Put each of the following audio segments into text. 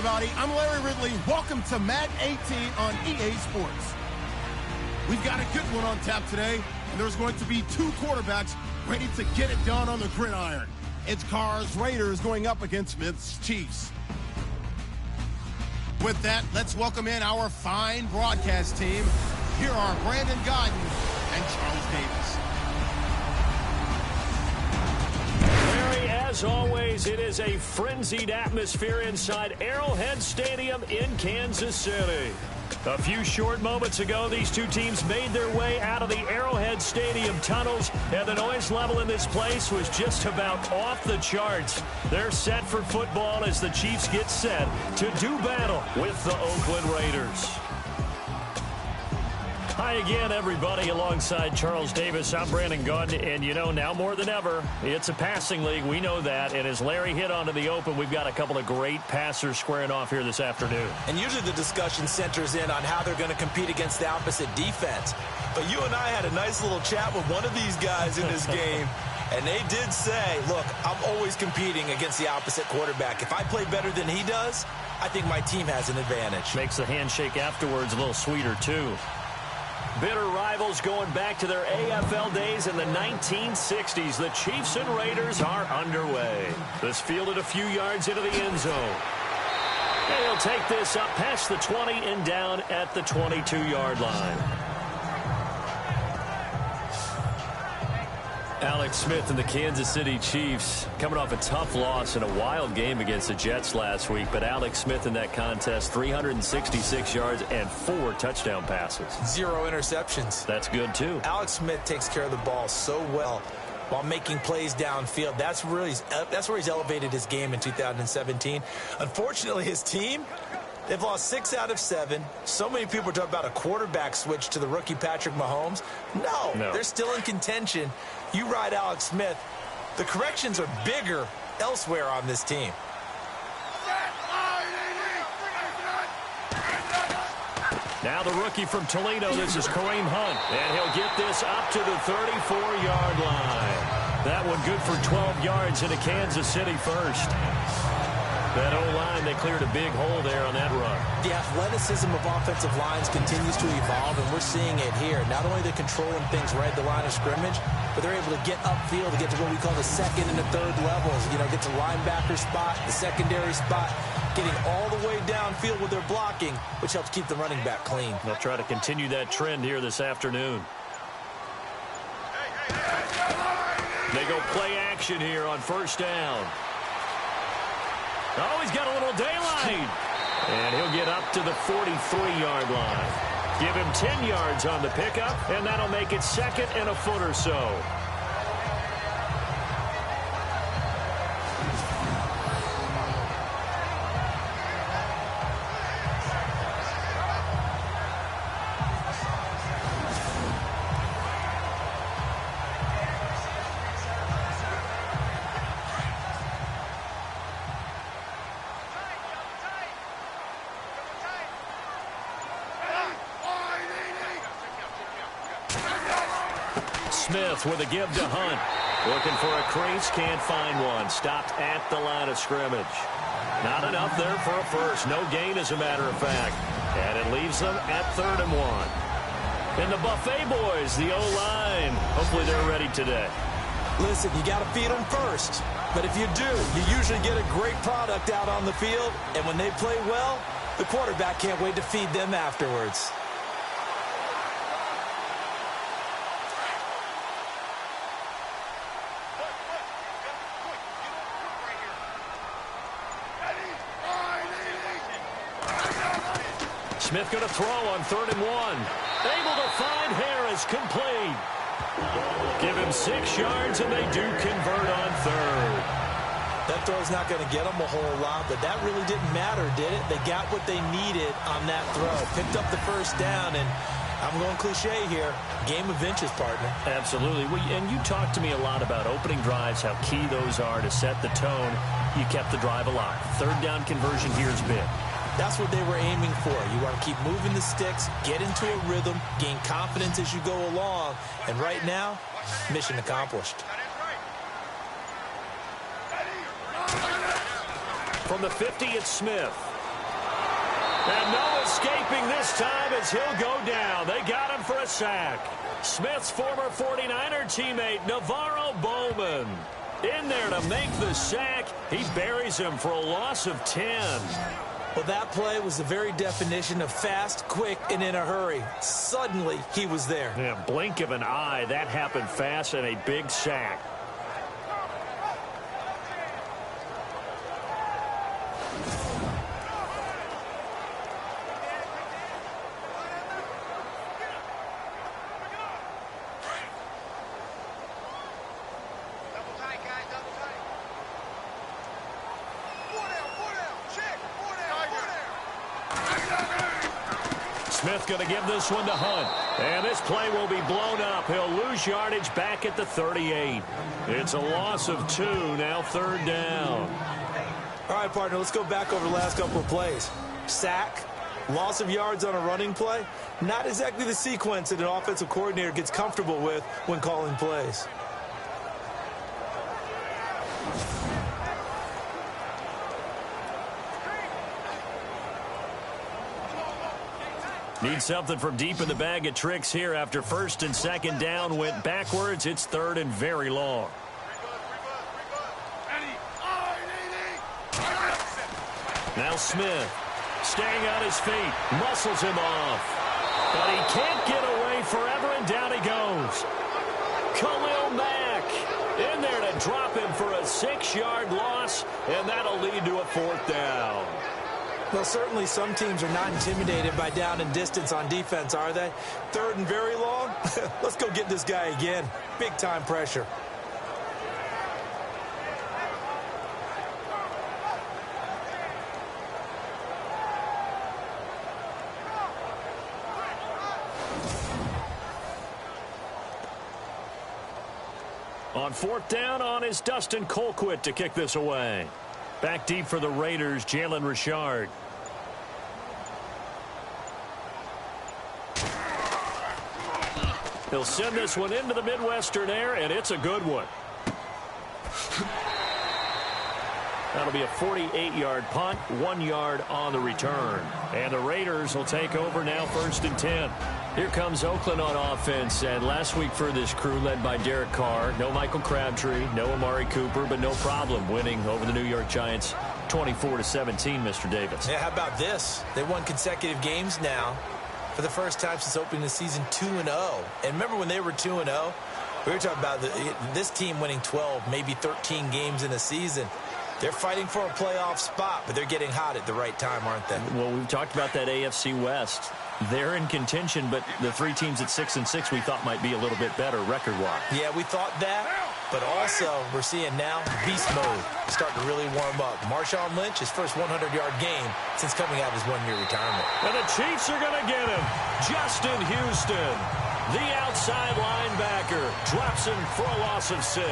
everybody. I'm Larry Ridley. Welcome to Madden 18 on EA Sports. We've got a good one on tap today, and there's going to be two quarterbacks ready to get it done on the gridiron. It's Carr's Raiders going up against Smith's Chiefs. With that, let's welcome in our fine broadcast team. Here are Brandon Godden and Charles Davis. As always, it is a frenzied atmosphere inside Arrowhead Stadium in Kansas City. A few short moments ago, these two teams made their way out of the Arrowhead Stadium tunnels, and the noise level in this place was just about off the charts. They're set for football as the Chiefs get set to do battle with the Oakland Raiders. Hi again, everybody. Alongside Charles Davis, I'm Brandon Godden, and you know, now more than ever, it's a passing league. We know that, and as Larry hit onto the open, we've got a couple of great passers squaring off here this afternoon. And usually the discussion centers in on how they're going to compete against the opposite defense. But you and I had a nice little chat with one of these guys in this game, and they did say, look, I'm always competing against the opposite quarterback. If I play better than he does, I think my team has an advantage. Makes the handshake afterwards a little sweeter, too. Bitter rivals going back to their AFL days in the 1960s. The Chiefs and Raiders are underway. This fielded a few yards into the end zone. And he'll take this up past the 20 and down at the 22-yard line. Alex Smith and the Kansas City Chiefs coming off a tough loss in a wild game against the Jets last week. But Alex Smith in that contest, 366 yards and 4 touchdown passes. 0 interceptions. That's good, too. Alex Smith takes care of the ball so well while making plays downfield. That's where he's elevated his game in 2017. Unfortunately, his team, they've lost 6 out of 7. So many people are talking about a quarterback switch to the rookie Patrick Mahomes. No, they're still in contention. You ride Alex Smith. The corrections are bigger elsewhere on this team. Now the rookie from Toledo, this is Kareem Hunt. And he'll get this up to the 34-yard line. That one good for 12 yards into Kansas City first. That O-line, they cleared a big hole there on that run. The athleticism of offensive lines continues to evolve, and we're seeing it here. Not only are they controlling things right at the line of scrimmage, but they're able to get upfield to get to what we call the second and the third levels. You know, get to linebacker spot, the secondary spot, getting all the way downfield with their blocking, which helps keep the running back clean. They'll try to continue that trend here this afternoon. They go play action here on first down. Oh, he's got a little daylight. And he'll get up to the 43-yard line. Give him 10 yards on the pickup, and that'll make it second and a foot or so. Smith with a give to Hunt. Looking for a crease, can't find one. Stopped at the line of scrimmage. Not enough there for a first. No gain, as a matter of fact. And it leaves them at 3rd and 1. And the Buffet boys, the O-line. Hopefully they're ready today. Listen, you got to feed them first. But if you do, you usually get a great product out on the field. And when they play well, the quarterback can't wait to feed them afterwards. Smith going to throw on 3rd and 1. Able to find Harris, complete. Give him 6 yards, and they do convert on 3rd. That throw's not going to get them a whole lot, but that really didn't matter, did it? They got what they needed on that throw. Picked up the first down, and I'm going cliche here. Game of inches, partner. Absolutely. And you talked to me a lot about opening drives, how key those are to set the tone. You kept the drive alive. 3rd down conversion here is big. That's what they were aiming for. You want to keep moving the sticks, get into a rhythm, gain confidence as you go along. And right now, mission accomplished. From the 50, it's Smith. And no escaping this time as he'll go down. They got him for a sack. Smith's former 49er teammate, Navarro Bowman, in there to make the sack. He buries him for a loss of 10. Well, that play was the very definition of fast, quick, and in a hurry. Suddenly, he was there. Yeah, blink of an eye. That happened fast and a big sack. Smith going to give this one to Hunt. And this play will be blown up. He'll lose yardage back at the 38. It's a loss of 2, now 3rd down. All right, partner, let's go back over the last couple of plays. Sack, loss of yards on a running play. Not exactly the sequence that an offensive coordinator gets comfortable with when calling plays. Need something from deep in the bag of tricks here after 1st and 2nd down went backwards. It's 3rd and very long. Now Smith staying on his feet, muscles him off. But he can't get away forever, and down he goes. Khalil Mack in there to drop him for a 6-yard loss, and that'll lead to a 4th down. Well, certainly some teams are not intimidated by down and distance on defense, are they? 3rd and very long? Let's go get this guy again. Big-time pressure. On 4th down, on is Dustin Colquitt to kick this away. Back deep for the Raiders, Jalen Richard. He'll send this one into the Midwestern air, and it's a good one. That'll be a 48-yard punt, 1 yard on the return. And the Raiders will take over now, 1st and 10. Here comes Oakland on offense, and last week for this crew led by Derek Carr, no Michael Crabtree, no Amari Cooper, but no problem winning over the New York Giants 24-17, Mr. Davis. Yeah, how about this? They won consecutive games now for the first time since opening the season 2-0. And remember when they were 2-0? We were talking about this team winning 12, maybe 13 games in a season. They're fighting for a playoff spot, but they're getting hot at the right time, aren't they? Well, we've talked about that AFC West. They're in contention, but the 3 teams at 6-6 we thought might be a little bit better record-wise. Yeah, we thought that, but also we're seeing now beast mode starting to really warm up. Marshawn Lynch, his first 100-yard game since coming out of his 1-year retirement. And the Chiefs are going to get him. Justin Houston, the outside linebacker, drops him for a loss of 6.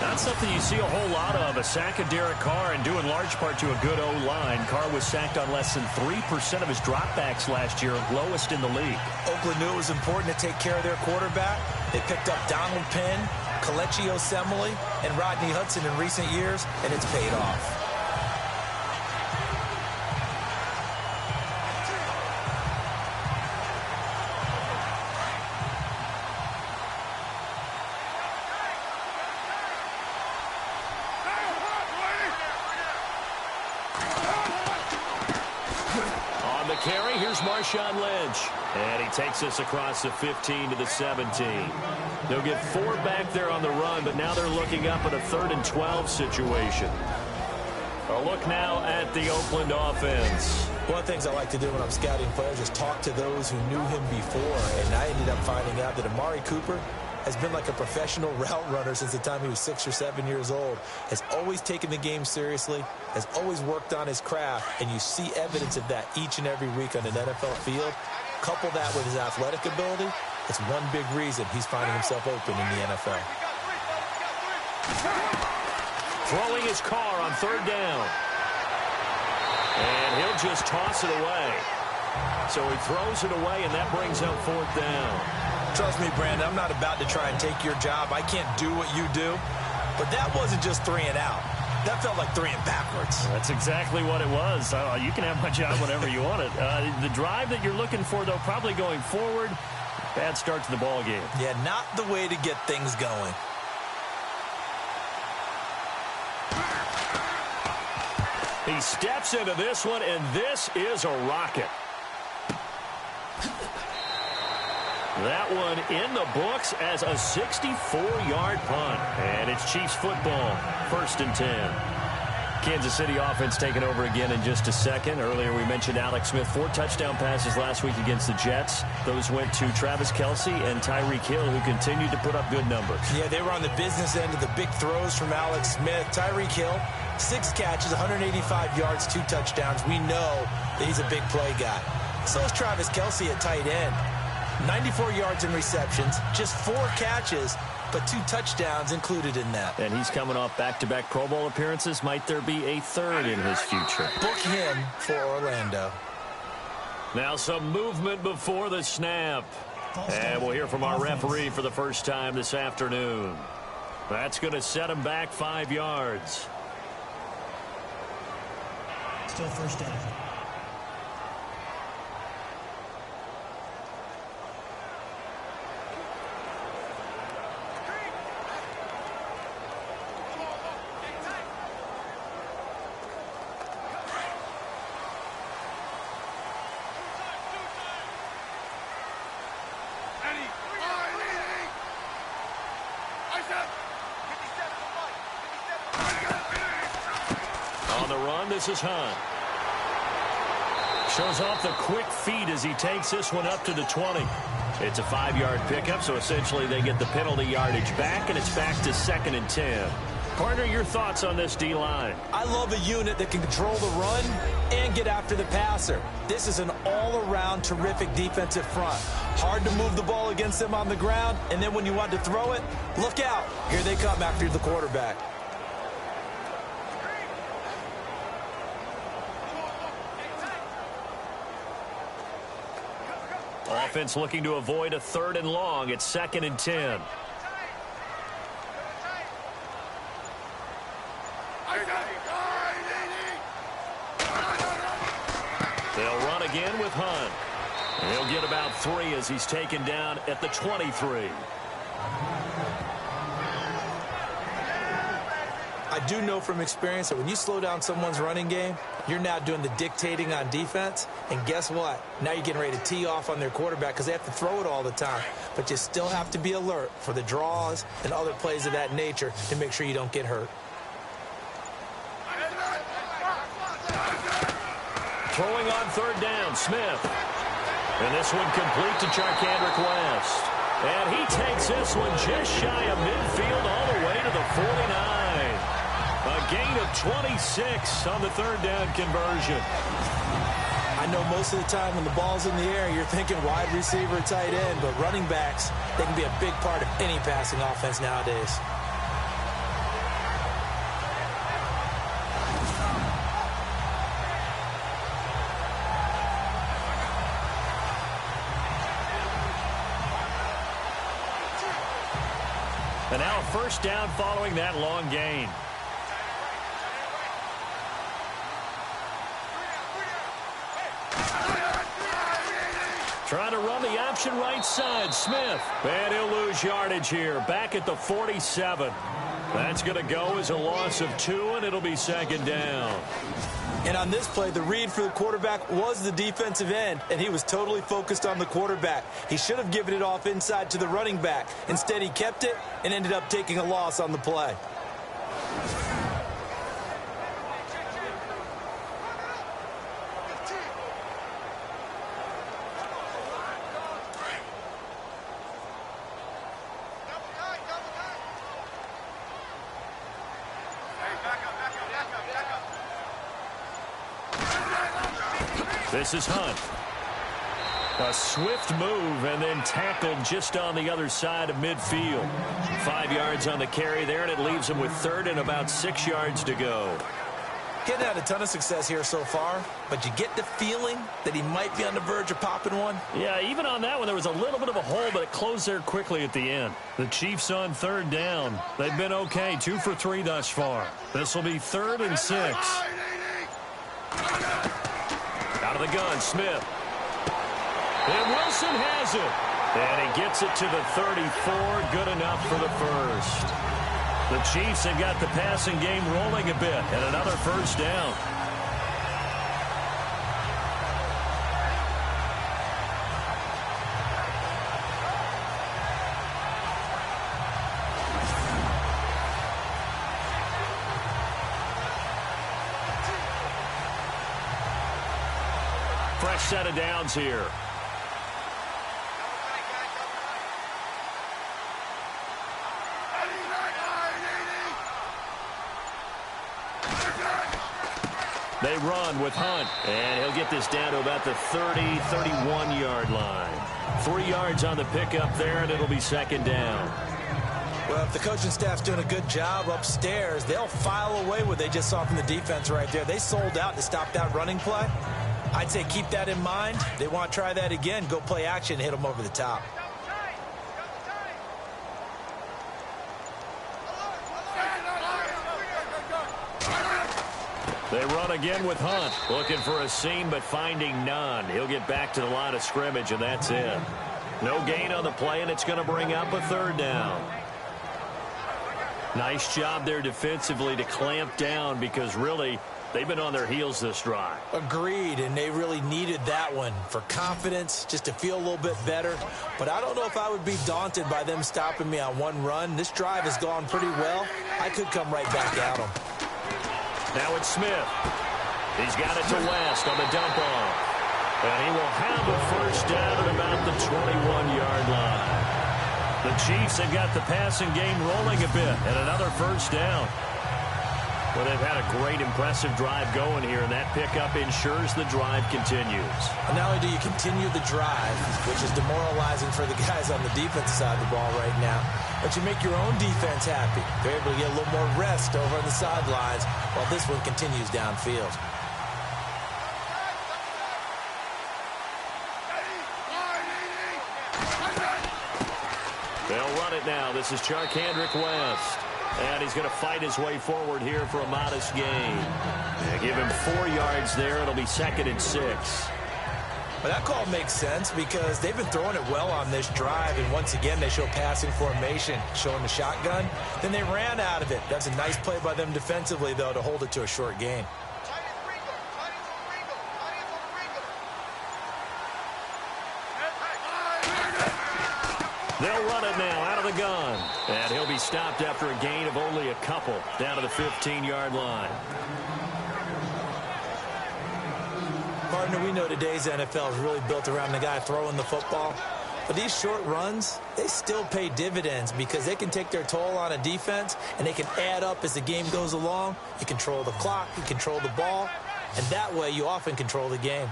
Not something you see a whole lot of, a sack of Derek Carr, and due in large part to a good O-line. Carr was sacked on less than 3% of his dropbacks last year, lowest in the league. Oakland knew it was important to take care of their quarterback. They picked up Donald Penn, Kelechi Osemele, and Rodney Hudson in recent years, and it's paid off. Carry, here's Marshawn Lynch. And he takes us across the 15 to the 17. They'll get 4 back there on the run, but now they're looking up at a 3rd and 12 situation. A look now at the Oakland offense. One of the things I like to do when I'm scouting players is talk to those who knew him before. And I ended up finding out that Amari Cooper has been like a professional route runner since the time he was 6 or 7 years old, has always taken the game seriously, has always worked on his craft, and you see evidence of that each and every week on an NFL field. Couple that with his athletic ability, it's one big reason he's finding himself open in the NFL. Throwing his car on 3rd down. And he'll just toss it away. So he throws it away, and that brings up 4th down. Trust me, Brandon, I'm not about to try and take your job. I can't do what you do. But that wasn't just 3 and out. That felt like throwing backwards. That's exactly what it was. You can have my job whenever you want it. The drive that you're looking for, though, probably going forward. Bad start to the ball game. Yeah, not the way to get things going. He steps into this one, and this is a rocket. That one in the books as a 64-yard punt. And it's Chiefs football, 1st and 10. Kansas City offense taking over again in just a second. Earlier we mentioned Alex Smith, 4 touchdown passes last week against the Jets. Those went to Travis Kelce and Tyreek Hill, who continued to put up good numbers. Yeah, they were on the business end of the big throws from Alex Smith. Tyreek Hill, 6 catches, 185 yards, 2 touchdowns. We know that he's a big play guy. So is Travis Kelce at tight end. 94 yards in receptions, just 4 catches, but 2 touchdowns included in that. And he's coming off back-to-back Pro Bowl appearances. Might there be a 3rd in his future? Book him for Orlando. Now some movement before the snap. And we'll hear from our referee for the first time this afternoon. That's going to set him back 5 yards. Still first down. On the run, this is Hunt. Shows off the quick feet as he takes this one up to the 20. It's a 5-yard pickup, so essentially they get the penalty yardage back, and it's back to 2nd and 10. Partner, your thoughts on this D-line? I love a unit that can control the run and get after the passer. This is an all-around terrific defensive front. Hard to move the ball against them on the ground, and then when you want to throw it, look out. Here they come after the quarterback. Offense looking to avoid a 3rd and long. It's 2nd and 10. They'll run again with Hunt. He'll get about 3 as he's taken down at the 23. I do know from experience that when you slow down someone's running game, you're now doing the dictating on defense. And guess what? Now you're getting ready to tee off on their quarterback because they have to throw it all the time. But you still have to be alert for the draws and other plays of that nature to make sure you don't get hurt. Throwing on 3rd down, Smith. And this one complete to Charcandrick West. And he takes this one just shy of midfield all the way to the 49. A gain of 26 on the 3rd down conversion. I know most of the time when the ball's in the air, you're thinking wide receiver, tight end, but running backs, they can be a big part of any passing offense nowadays. And now a 1st down following that long gain. Trying to run the option right side, Smith. And he'll lose yardage here, back at the 47. That's going to go as a loss of 2, and it'll be 2nd down. And on this play, the read for the quarterback was the defensive end, and he was totally focused on the quarterback. He should have given it off inside to the running back. Instead, he kept it and ended up taking a loss on the play. This is Hunt. A swift move and then tackled just on the other side of midfield. 5 yards on the carry there, and it leaves him with 3rd and about 6 yards to go. Getting had a ton of success here so far, but you get the feeling that he might be on the verge of popping one. Yeah, even on that one, there was a little bit of a hole, but it closed there quickly at the end. The Chiefs on third down. They've been okay, 2 for 3 thus far. This will be 3rd and 6. Out of the gun, Smith. And Wilson has it. And he gets it to the 34. Good enough for the first. The Chiefs have got the passing game rolling a bit, and another first down. Fresh set of downs here. They run with Hunt, and he'll get this down to about the 30, 31-yard line. 3 yards on the pickup there, and it'll be 2nd down. Well, if the coaching staff's doing a good job upstairs, they'll file away what they just saw from the defense right there. They sold out to stop that running play. I'd say keep that in mind. They want to try that again, go play action, hit them over the top. They run again with Hunt. Looking for a seam, but finding none. He'll get back to the line of scrimmage, and that's it. No gain on the play, and it's going to bring up a 3rd down. Nice job there defensively to clamp down because, really, they've been on their heels this drive. Agreed, and they really needed that one for confidence, just to feel a little bit better. But I don't know if I would be daunted by them stopping me on one run. This drive has gone pretty well. I could come right back at them. Now it's Smith. He's got it to West on the dump off. And he will have a first down at about the 21-yard line. The Chiefs have got the passing game rolling a bit, and another first down. Well, they've had a great, impressive drive going here, and that pickup ensures the drive continues. And not only do you continue the drive, which is demoralizing for the guys on the defensive side of the ball right now, but you make your own defense happy. They're able to get a little more rest over on the sidelines while this one continues downfield. They'll run it now. This is Charkandrick West. And he's going to fight his way forward here for a modest gain. They give him 4 yards there. It'll be 2nd and 6. But that call makes sense because they've been throwing it well on this drive. And once again, they show passing formation, showing the shotgun. Then they ran out of it. That's a nice play by them defensively, though, to hold it to a short gain. They'll run it now out of the gun. And he'll be stopped after a gain of only a couple down to the 15-yard line. Partner, we know today's NFL is really built around the guy throwing the football. But these short runs, they still pay dividends because they can take their toll on a defense and they can add up as the game goes along. You control the clock, you control the ball, and that way you often control the game.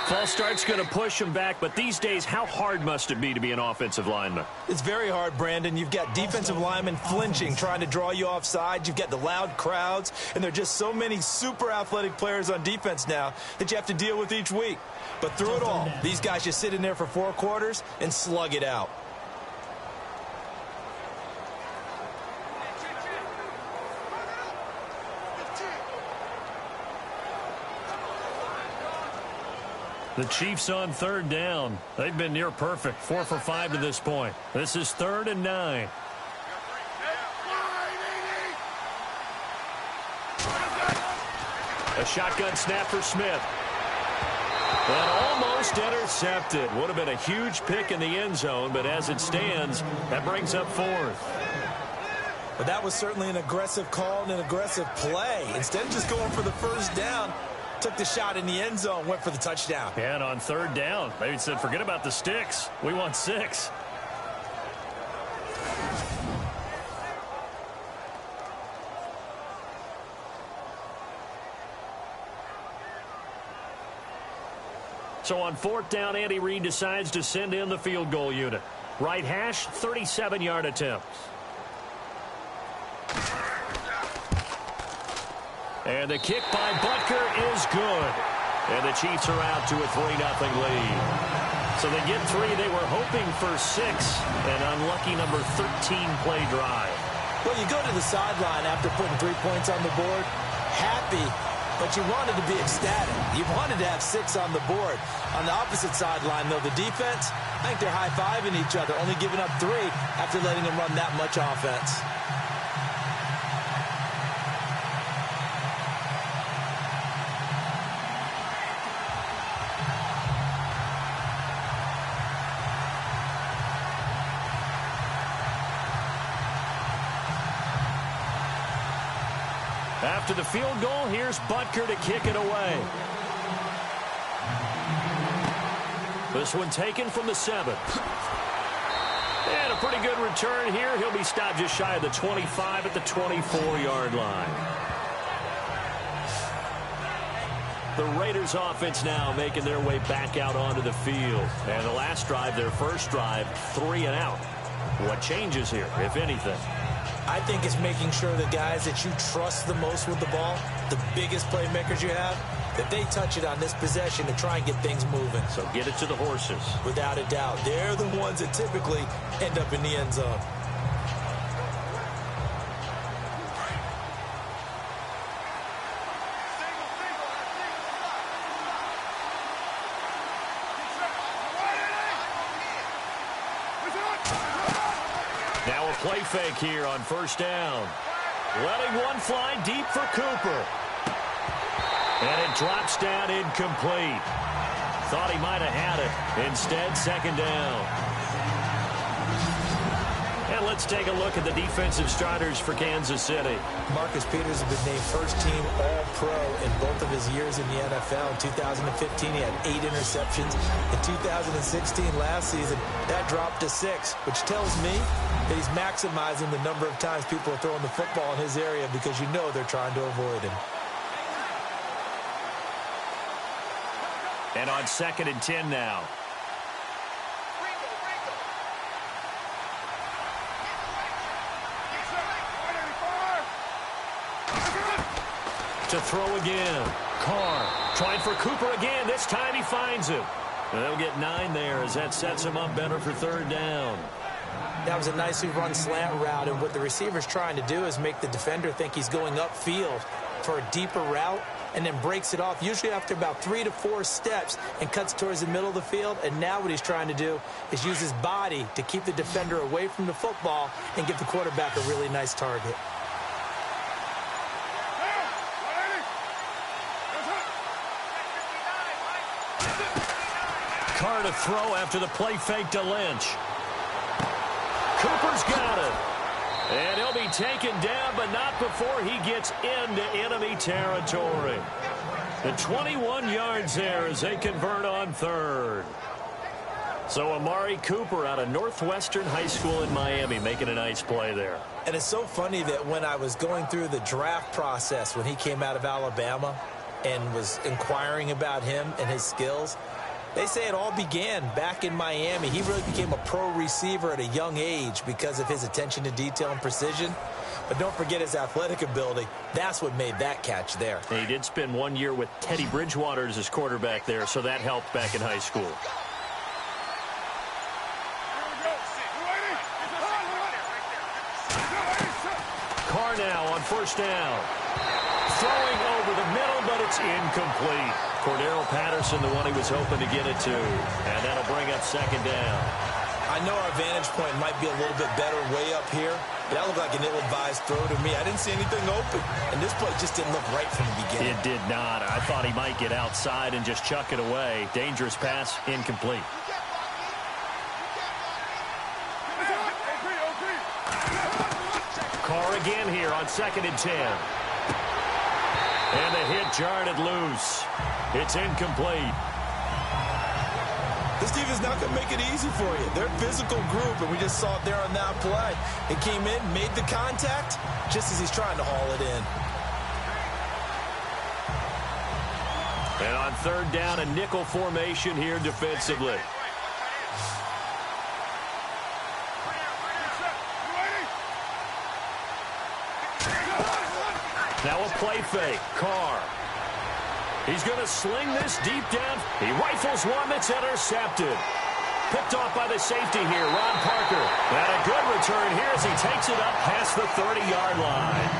False start's going to push him back, but these days, how hard must it be to be an offensive lineman? It's very hard, Brandon. You've got defensive linemen flinching, trying to draw you offside. You've got the loud crowds, and there are just so many super athletic players on defense now that you have to deal with each week. But through it all, these guys just sit in there for 4 quarters and slug it out. The Chiefs on 3rd down. They've been near perfect, 4 for 5 to this point. This is 3rd and 9. A shotgun snap for Smith. And almost intercepted. Would have been a huge pick in the end zone, but as it stands, that brings up 4th. But that was certainly an aggressive call and an aggressive play. Instead of just going for the first down, took the shot in the end zone, went for the touchdown. And on 3rd down, they said, forget about the sticks. We want 6. So on 4th down, Andy Reid decides to send in the field goal unit. Right hash, 37-yard attempt. And the kick by Butker is good. And the Chiefs are out to a 3-0 lead. So they get 3. They were hoping for 6. An unlucky number 13 play drive. Well, you go to the sideline after putting 3 points on the board, happy, but you wanted to be ecstatic. You wanted to have 6 on the board. On the opposite sideline, though, the defense, I think they're high-fiving each other, only giving up 3 after letting them run that much offense. After the field goal, here's Butker to kick it away. This one taken from the 7. And a pretty good return here. He'll be stopped just shy of the 25 at the 24-yard line. The Raiders offense now making their way back out onto the field. And the last drive, their first drive, 3 and out. What changes here, if anything? I think it's making sure the guys that you trust the most with the ball, the biggest playmakers you have, that they touch it on this possession to try and get things moving. So get it to the horses. Without a doubt. They're the ones that typically end up in the end zone. Now a play fake here on first down. Letting one fly deep for Cooper. And it drops down incomplete. Thought he might have had it. Instead, second down. And let's take a look at the defensive starters for Kansas City. Marcus Peters has been named first-team All-Pro in both of his years in the NFL. In 2015, he had 8 interceptions. In 2016, last season, that dropped to 6, which tells me that he's maximizing the number of times people are throwing the football in his area because you know they're trying to avoid him. And on 2nd and 10 now. To throw again. Carr trying for Cooper again. This time he finds him. And they'll get 9 there as that sets him up better for third down. That was a nicely run slant route, and what the receiver's trying to do is make the defender think he's going upfield for a deeper route and then breaks it off, usually after about 3 to 4 steps, and cuts towards the middle of the field. And now what he's trying to do is use his body to keep the defender away from the football and give the quarterback a really nice target. Carr to throw after the play fake to Lynch. Cooper's got it. And he'll be taken down, but not before he gets into enemy territory. The 21 yards there as they convert on third. So Amari Cooper out of Northwestern High School in Miami making a nice play there. And it's so funny that when I was going through the draft process when he came out of Alabama and was inquiring about him and his skills, they say it all began back in Miami. He really became a pro receiver at a young age because of his attention to detail and precision. But don't forget his athletic ability. That's what made that catch there. He did spend 1 year with Teddy Bridgewater as his quarterback there, so that helped back in high school. Carr now on first down. Throwing over the middle, but it's incomplete. Cordero Patterson, the one he was hoping to get it to. And that'll bring up second down. I know our vantage point might be a little bit better way up here, but that looked like an ill-advised throw to me. I didn't see anything open, and this play just didn't look right from the beginning. It did not. I thought he might get outside and just chuck it away. Dangerous pass, incomplete. Carr again here on 2nd and 10. And the hit jarred it loose. It's incomplete. This defense not going to make it easy for you. They're a physical group, and we just saw it there on that play. It came in, made the contact, just as he's trying to haul it in. And on third down, a nickel formation here defensively. Now a Play fake. Carr. He's going to sling this deep down. He rifles one that's intercepted. Picked off by the safety here, Ron Parker. And a good return here as he takes it up past the 30-yard line.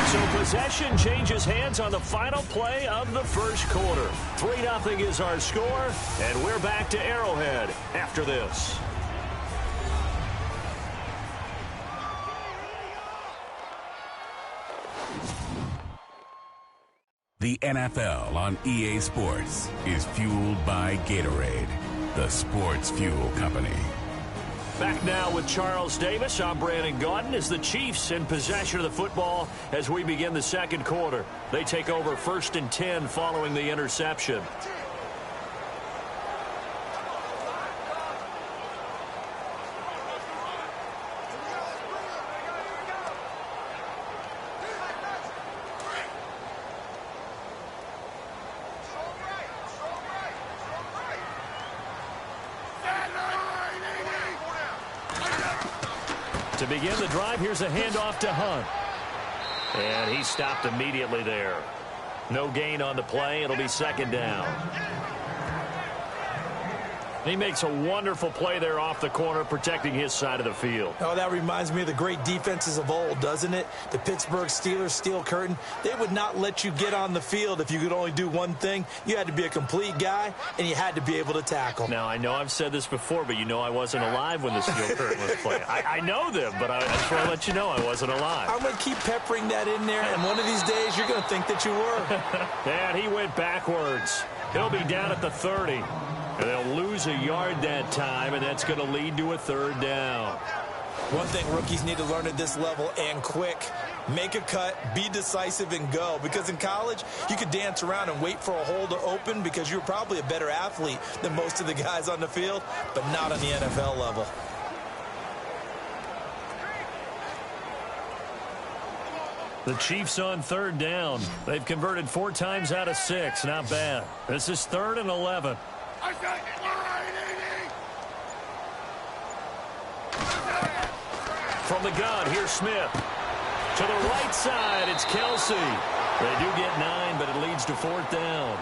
So possession changes hands on the final play of the first quarter. 3-0 is our score, and we're back to Arrowhead after this. The NFL on EA Sports is fueled by Gatorade, the sports fuel company. Back now with Charles Davis. I'm Brandon Gaudin as the Chiefs in possession of the football as we begin the second quarter. They take over 1st and 10 following the interception. To begin the drive, here's a handoff to Hunt. And he stopped immediately there. No gain on the play. It'll be 2nd down. He makes a wonderful play there off the corner, protecting his side of the field. Oh, that reminds me of the great defenses of old, doesn't it? The Pittsburgh Steelers, Steel Curtain. They would not let you get on the field if you could only do one thing. You had to be a complete guy, and you had to be able to tackle. Now, I know I've said this before, but you know I wasn't alive when the Steel Curtain was playing. I know them, but I just want to let you know I wasn't alive. I'm going to keep peppering that in there, and one of these days you're going to think that you were. And he went backwards. He'll be down at the 30. And they'll lose a yard that time, and that's going to lead to a 3rd down. One thing rookies need to learn at this level, and quick, make a cut, be decisive, and go. Because in college, you could dance around and wait for a hole to open because you're probably a better athlete than most of the guys on the field, but not on the NFL level. The Chiefs on 3rd down. They've converted 4 times out of 6. Not bad. This is 3rd and 11. From the gun, here's Smith. To the right side, it's Kelsey. They do get 9, but it leads to 4th down.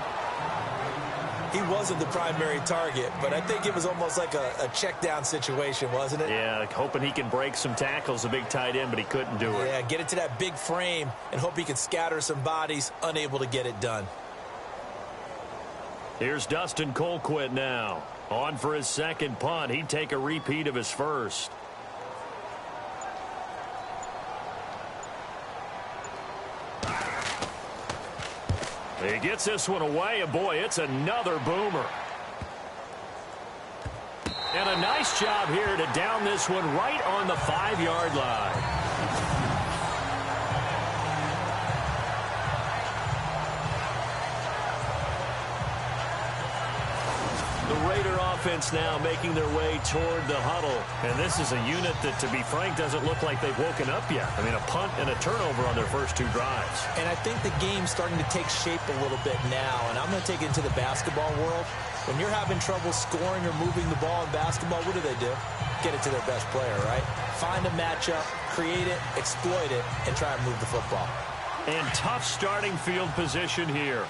He wasn't the primary target, but I think it was almost like a check down situation, wasn't it? Yeah, hoping he can break some tackles, a big tight end, but he couldn't do it. Yeah, get it to that big frame and hope he can scatter some bodies, unable to get it done. Here's Dustin Colquitt now. On for his 2nd punt. He'd take a repeat of his first. He gets this one away, and boy, it's another boomer. And a nice job here to down this one right on the 5-yard line. The Raider offense now making their way toward the huddle. And this is a unit that, to be frank, doesn't look like they've woken up yet. I mean, a punt and a turnover on their first 2 drives. And I think the game's starting to take shape a little bit now. And I'm going to take it into the basketball world. When you're having trouble scoring or moving the ball in basketball, what do? Get it to their best player, right? Find a matchup, create it, exploit it, and try and move the football. And tough starting field position here.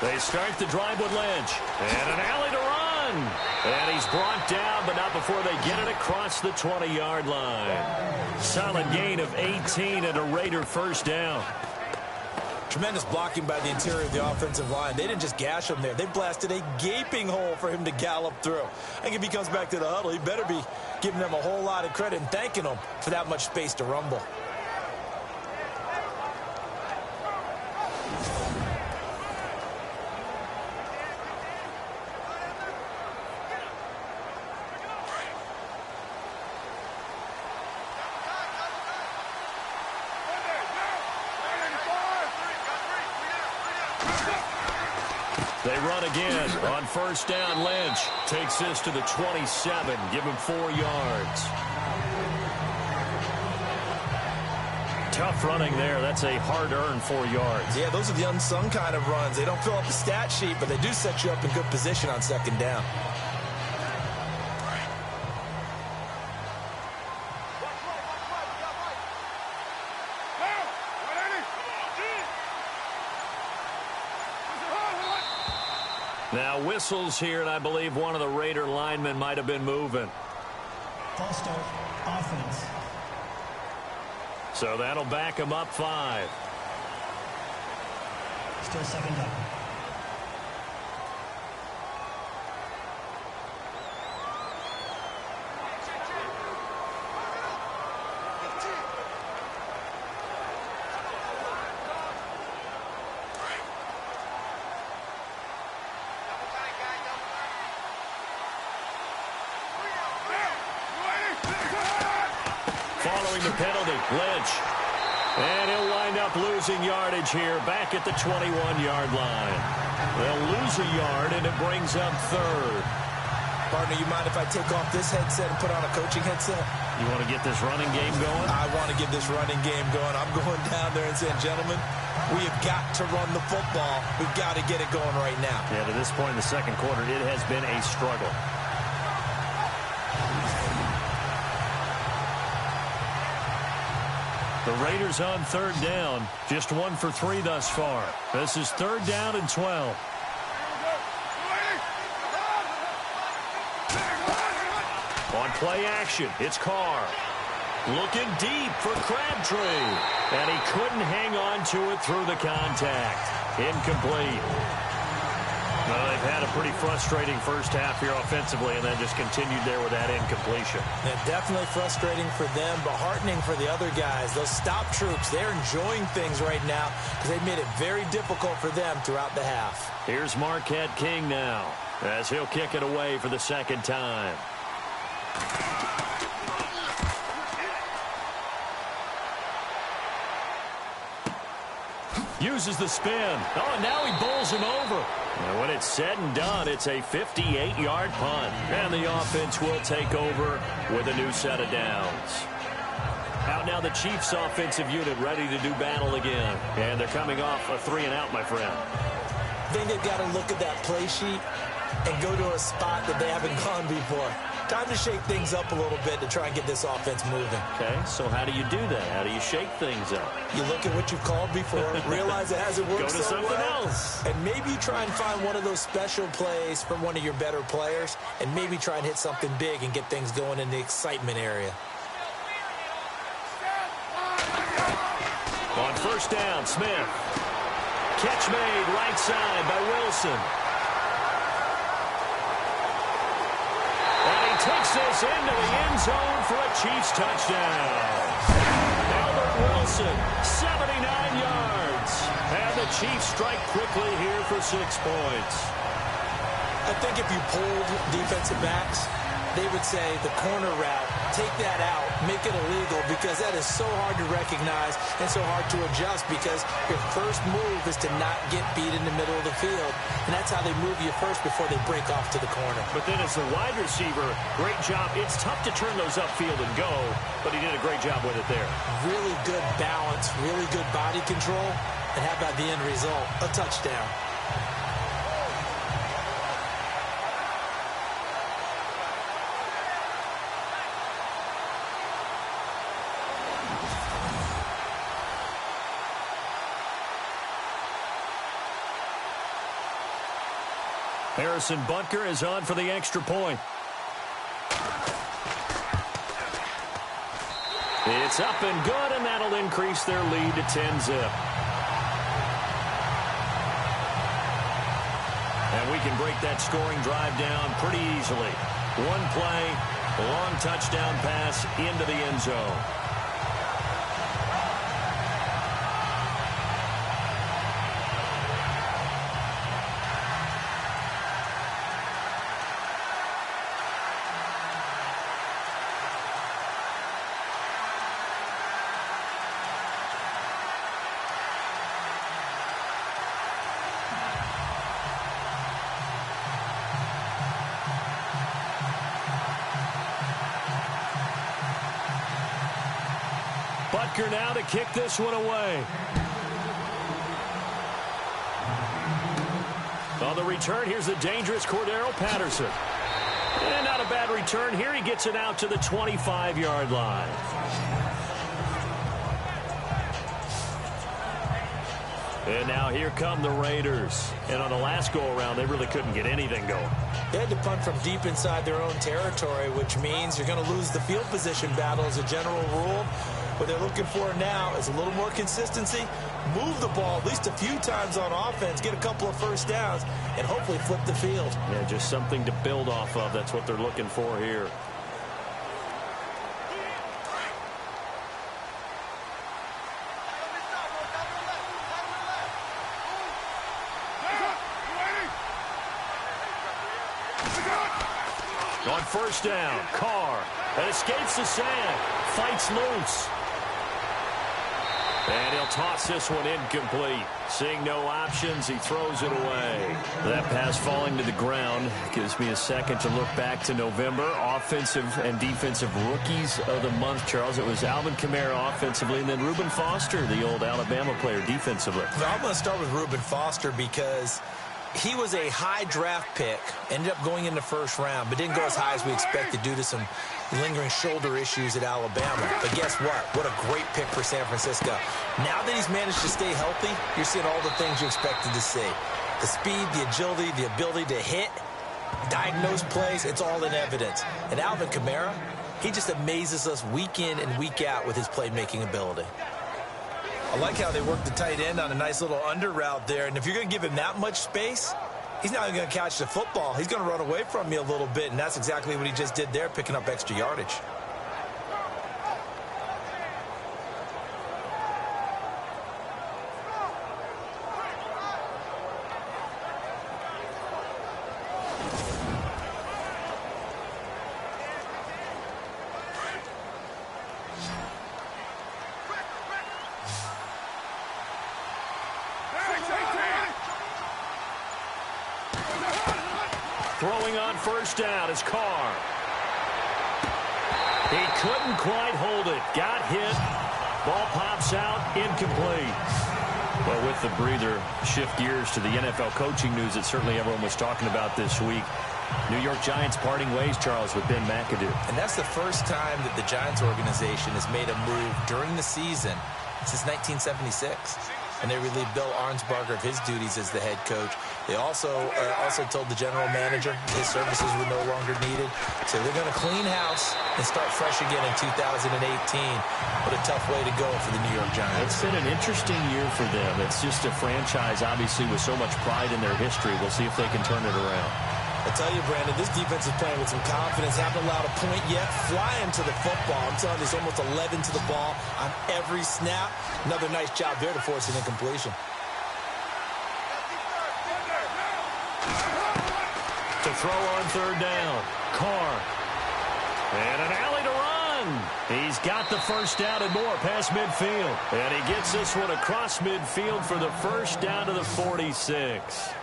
They start the drive with Lynch. And an alley to run. And he's brought down, but not before they get it across the 20-yard line. Solid gain of 18 and a Raider 1st down. Tremendous blocking by the interior of the offensive line. They didn't just gash him there. They blasted a gaping hole for him to gallop through. I think if he comes back to the huddle, he better be giving them a whole lot of credit and thanking them for that much space to rumble. They run again on 1st down. Lynch takes this to the 27. Give him 4 yards. Tough running there. That's a hard-earned 4 yards. Yeah, those are the unsung kind of runs. They don't fill up the stat sheet, but they do set you up in good position on 2nd down. Now whistles here, and I believe one of the Raider linemen might have been moving. False start, offense. So that'll back him up 5. Still second down. Following the penalty, Lynch. And he'll wind up losing yardage here back at the 21-yard line. They'll lose a yard, and it brings up 3rd. Partner, you mind if I take off this headset and put on a coaching headset? You want to get this running game going? I want to get this running game going. I'm going down there and saying, gentlemen, we have got to run the football. We've got to get it going right now. Yeah, to this point in the second quarter, it has been a struggle. The Raiders on 3rd down. Just 1 for 3 thus far. This is 3rd down and 12. On play action, it's Carr. Looking deep for Crabtree. And he couldn't hang on to it through the contact. Incomplete. Well, they've had a pretty frustrating first half here offensively, and then just continued there with that incompletion. Yeah, definitely frustrating for them, but heartening for the other guys. Those stop troops, they're enjoying things right now because they've made it very difficult for them throughout the half. Here's Marquette King now as he'll kick it away for the second time. Uses the spin. Oh, now he bowls him over. And when it's said and done, it's a 58-yard punt. And the offense will take over with a new set of downs. Out now the Chiefs offensive unit ready to do battle again. And they're coming off a 3-and-out, my friend. I think they've got to look at that play sheet and go to a spot that they haven't gone before. Time to shake things up a little bit to try and get this offense moving. Okay, so how do you do that? How do you shake things up? You look at what you've called before, realize it hasn't worked so well. Go to something else. And maybe try and find one of those special plays from one of your better players, and maybe try and hit something big and get things going in the excitement area. On 1st down, Smith. Catch made right side by Wilson. And he takes this into the end zone for a Chiefs touchdown. Albert Wilson, 79 yards. And the Chiefs strike quickly here for 6 points. I think if you pulled defensive backs, they would say the corner route, take that out, make it illegal, because that is so hard to recognize and so hard to adjust, because your first move is to not get beat in the middle of the field, and that's how they move you first before they break off to the corner. But then as the wide receiver, great job. It's tough to turn those upfield and go, but he did a great job with it there. Really good balance, really good body control, and how about the end result? A touchdown. Harrison Butker is on for the extra point. It's up and good, and that'll increase their lead to 10-zip. And we can break that scoring drive down pretty easily. One play, a long touchdown pass into the end zone. Butker now to kick this one away. On the return, here's the dangerous Cordero Patterson. And not a bad return here. He gets it out to the 25-yard line. And now here come the Raiders. And on the last go-around, they really couldn't get anything going. They had to punt from deep inside their own territory, which means you're going to lose the field position battle as a general rule. What they're looking for now is a little more consistency, move the ball at least a few times on offense, get a couple of first downs, and hopefully flip the field. Yeah, just something to build off of. That's what they're looking for here. On first down, Carr, and escapes the sand, fights loose. And he'll toss this one incomplete. Seeing no options, he throws it away. That pass falling to the ground gives me a second to look back to November. Offensive and defensive rookies of the month, Charles. It was Alvin Kamara offensively, and then Reuben Foster, the old Alabama player, defensively. Well, I'm going to start with Reuben Foster because he was a high draft pick, ended up going in the first round, but didn't go as high as we expected due to some lingering shoulder issues at Alabama. But guess what? What a great pick for San Francisco. Now that he's managed to stay healthy, you're seeing all the things you expected to see. The speed, the agility, the ability to hit, diagnose plays, it's all in evidence. And Alvin Kamara, he just amazes us week in and week out with his playmaking ability. I like how they work the tight end on a nice little under route there. And if you're going to give him that much space, he's not going to catch the football. He's going to run away from you a little bit, and that's exactly what he just did there, picking up extra yardage. Throwing on first down is Carr. He couldn't quite hold it. Got hit. Ball pops out. Incomplete. Well, with the breather, shift gears to the NFL coaching news that certainly everyone was talking about this week. New York Giants parting ways, Charles, with Ben McAdoo. And that's the first time that the Giants organization has made a move during the season since 1976. And they relieved Bill Arnsparger of his duties as the head coach. They also told the general manager his services were no longer needed. So they're going to clean house and start fresh again in 2018. What a tough way to go for the New York Giants. It's been an interesting year for them. It's just a franchise, obviously, with so much pride in their history. We'll see if they can turn it around. I tell you, Brandon, this defense is playing with some confidence. Haven't allowed a point yet. Flying to the football. I'm telling you, there's almost 11 to the ball on every snap. Another nice job there to force an incompletion. To throw on third down, Carr. And an alley to run. He's got the first down and more past midfield. And he gets this one across midfield for the first down to the 46.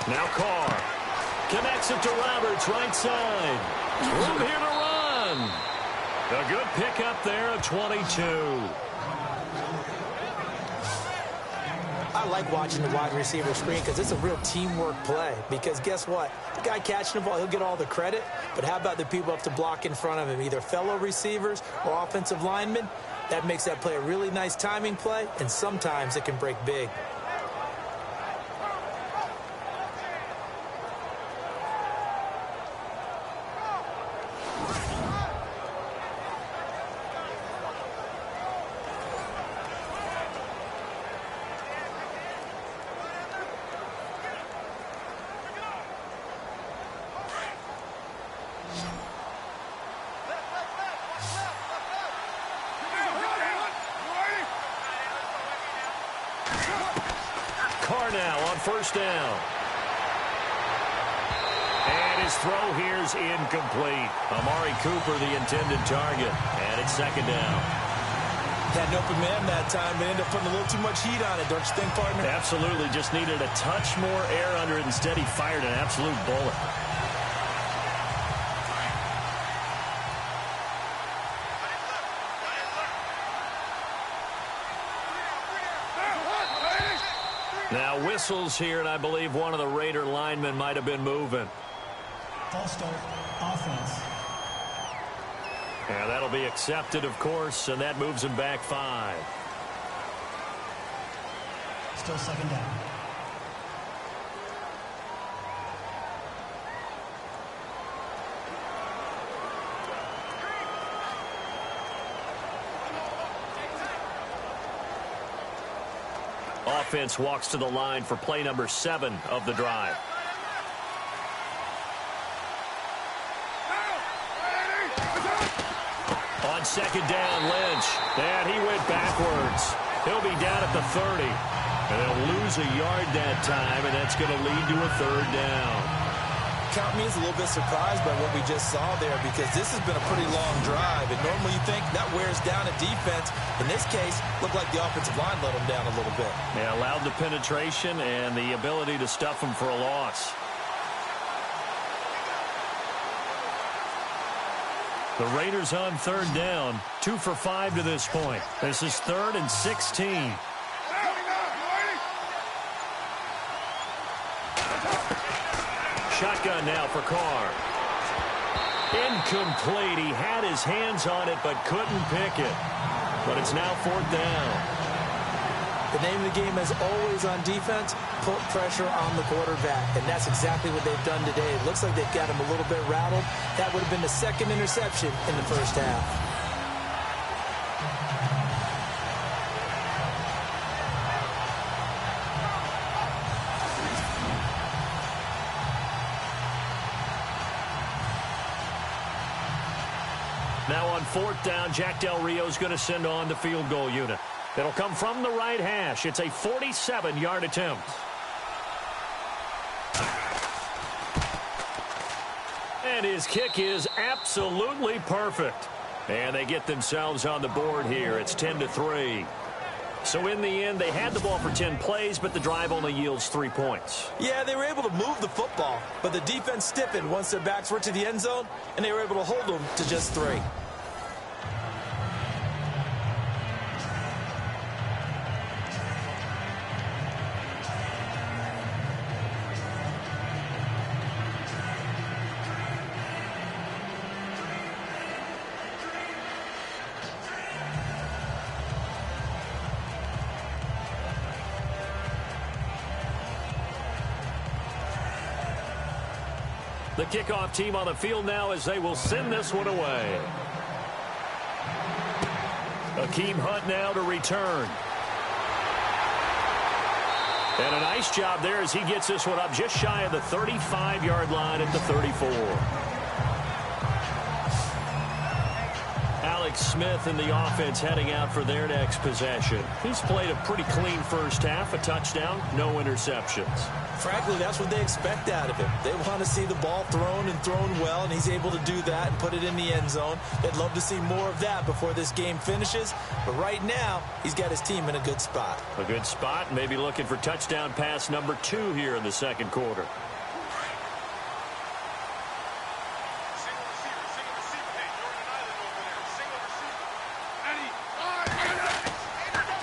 Now Carr connects it to Roberts, right side. Room here to run. A good pickup there at 22. I like watching the wide receiver screen because it's a real teamwork play. Because guess what? The guy catching the ball, he'll get all the credit. But how about the people up to block in front of him, either fellow receivers or offensive linemen? That makes that play a really nice timing play, and sometimes it can break big. now on first down. And his throw here's incomplete. Amari Cooper, the intended target. And it's second down. Had an open man that time, but ended up putting a little too much heat on it, don't you think, partner? Absolutely. Just needed a touch more air under it. Instead, he fired an absolute bullet. Now whistles here, and I believe one of the Raider linemen might have been moving. False start, offense. And that'll be accepted, of course, and that moves him back 5. Still second down. Offense walks to the line for play number 7 of the drive. On second down, Lynch. And he went backwards. He'll be down at the 30. And they'll lose a yard that time, and that's going to lead to a third down. Count me as a little bit surprised by what we just saw there, because this has been a pretty long drive, and normally you think that wears down a defense. In this case, looked like the offensive line let them down a little bit. Yeah, allowed the penetration and the ability to stuff them for a loss. The Raiders on third down, 2 for 5 to this point. This is 3rd and 16. Shotgun now for Carr. Incomplete. He had his hands on it but couldn't pick it. But it's now 4th down. The name of the game is always on defense, put pressure on the quarterback. And that's exactly what they've done today. It looks like they've got him a little bit rattled. That would have been the 2nd interception in the first half. Now on 4th down, Jack Del Rio's going to send on the field goal unit. It'll come from the right hash. It's a 47-yard attempt. And his kick is absolutely perfect. And they get themselves on the board here. It's 10-3. So in the end, they had the ball for 10 plays, but the drive only yields 3 points. Yeah, they were able to move the football, but the defense stiffened once their backs were to the end zone, and they were able to hold them to just 3. The kickoff team on the field now as they will send this one away. Akeem Hunt now to return. And a nice job there as he gets this one up just shy of the 35-yard line at the 34. Alex Smith and the offense heading out for their next possession. He's played a pretty clean first half, a touchdown, no interceptions. Frankly, that's what they expect out of him. They want to see the ball thrown and thrown well, and he's able to do that and put it in the end zone. They'd love to see more of that before this game finishes. But right now, he's got his team in a good spot. A good spot, maybe looking for touchdown pass number 2 here in the second quarter.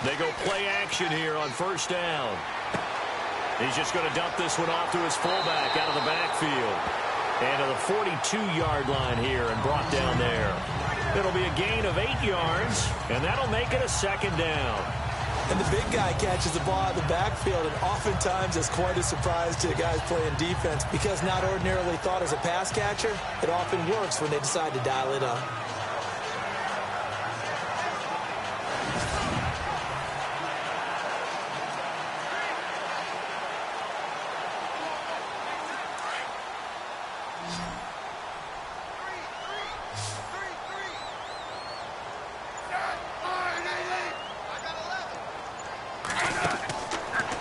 They go play action here on first down. He's just going to dump this one off to his fullback out of the backfield. And to the 42-yard line here and brought down there. It'll be a gain of 8 yards, and that'll make it a second down. And the big guy catches the ball out of the backfield, and oftentimes it's quite a surprise to the guys playing defense because not ordinarily thought as a pass catcher, it often works when they decide to dial it up.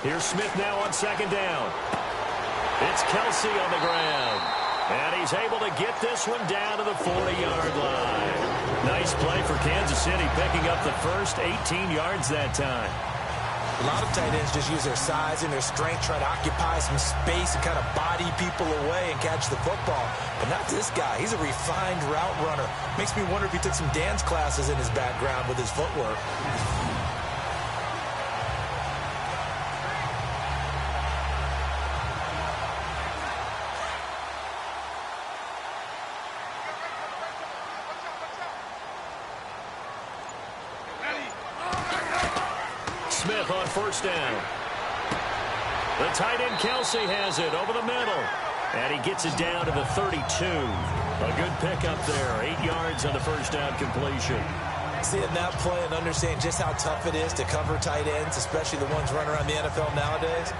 Here's Smith now on second down. It's Kelsey on the ground. And he's able to get this one down to the 40-yard line. Nice play for Kansas City, picking up the first 18 yards that time. A lot of tight ends just use their size and their strength, try to occupy some space and kind of body people away and catch the football. But not this guy. He's a refined route runner. Makes me wonder if he took some dance classes in his background with his footwork. Smith on first down. The tight end Kelsey has it over the middle. And he gets it down to the 32. A good pickup there. 8 yards on the first down completion. Seeing that play and understanding just how tough it is to cover tight ends, especially the ones running around the NFL nowadays,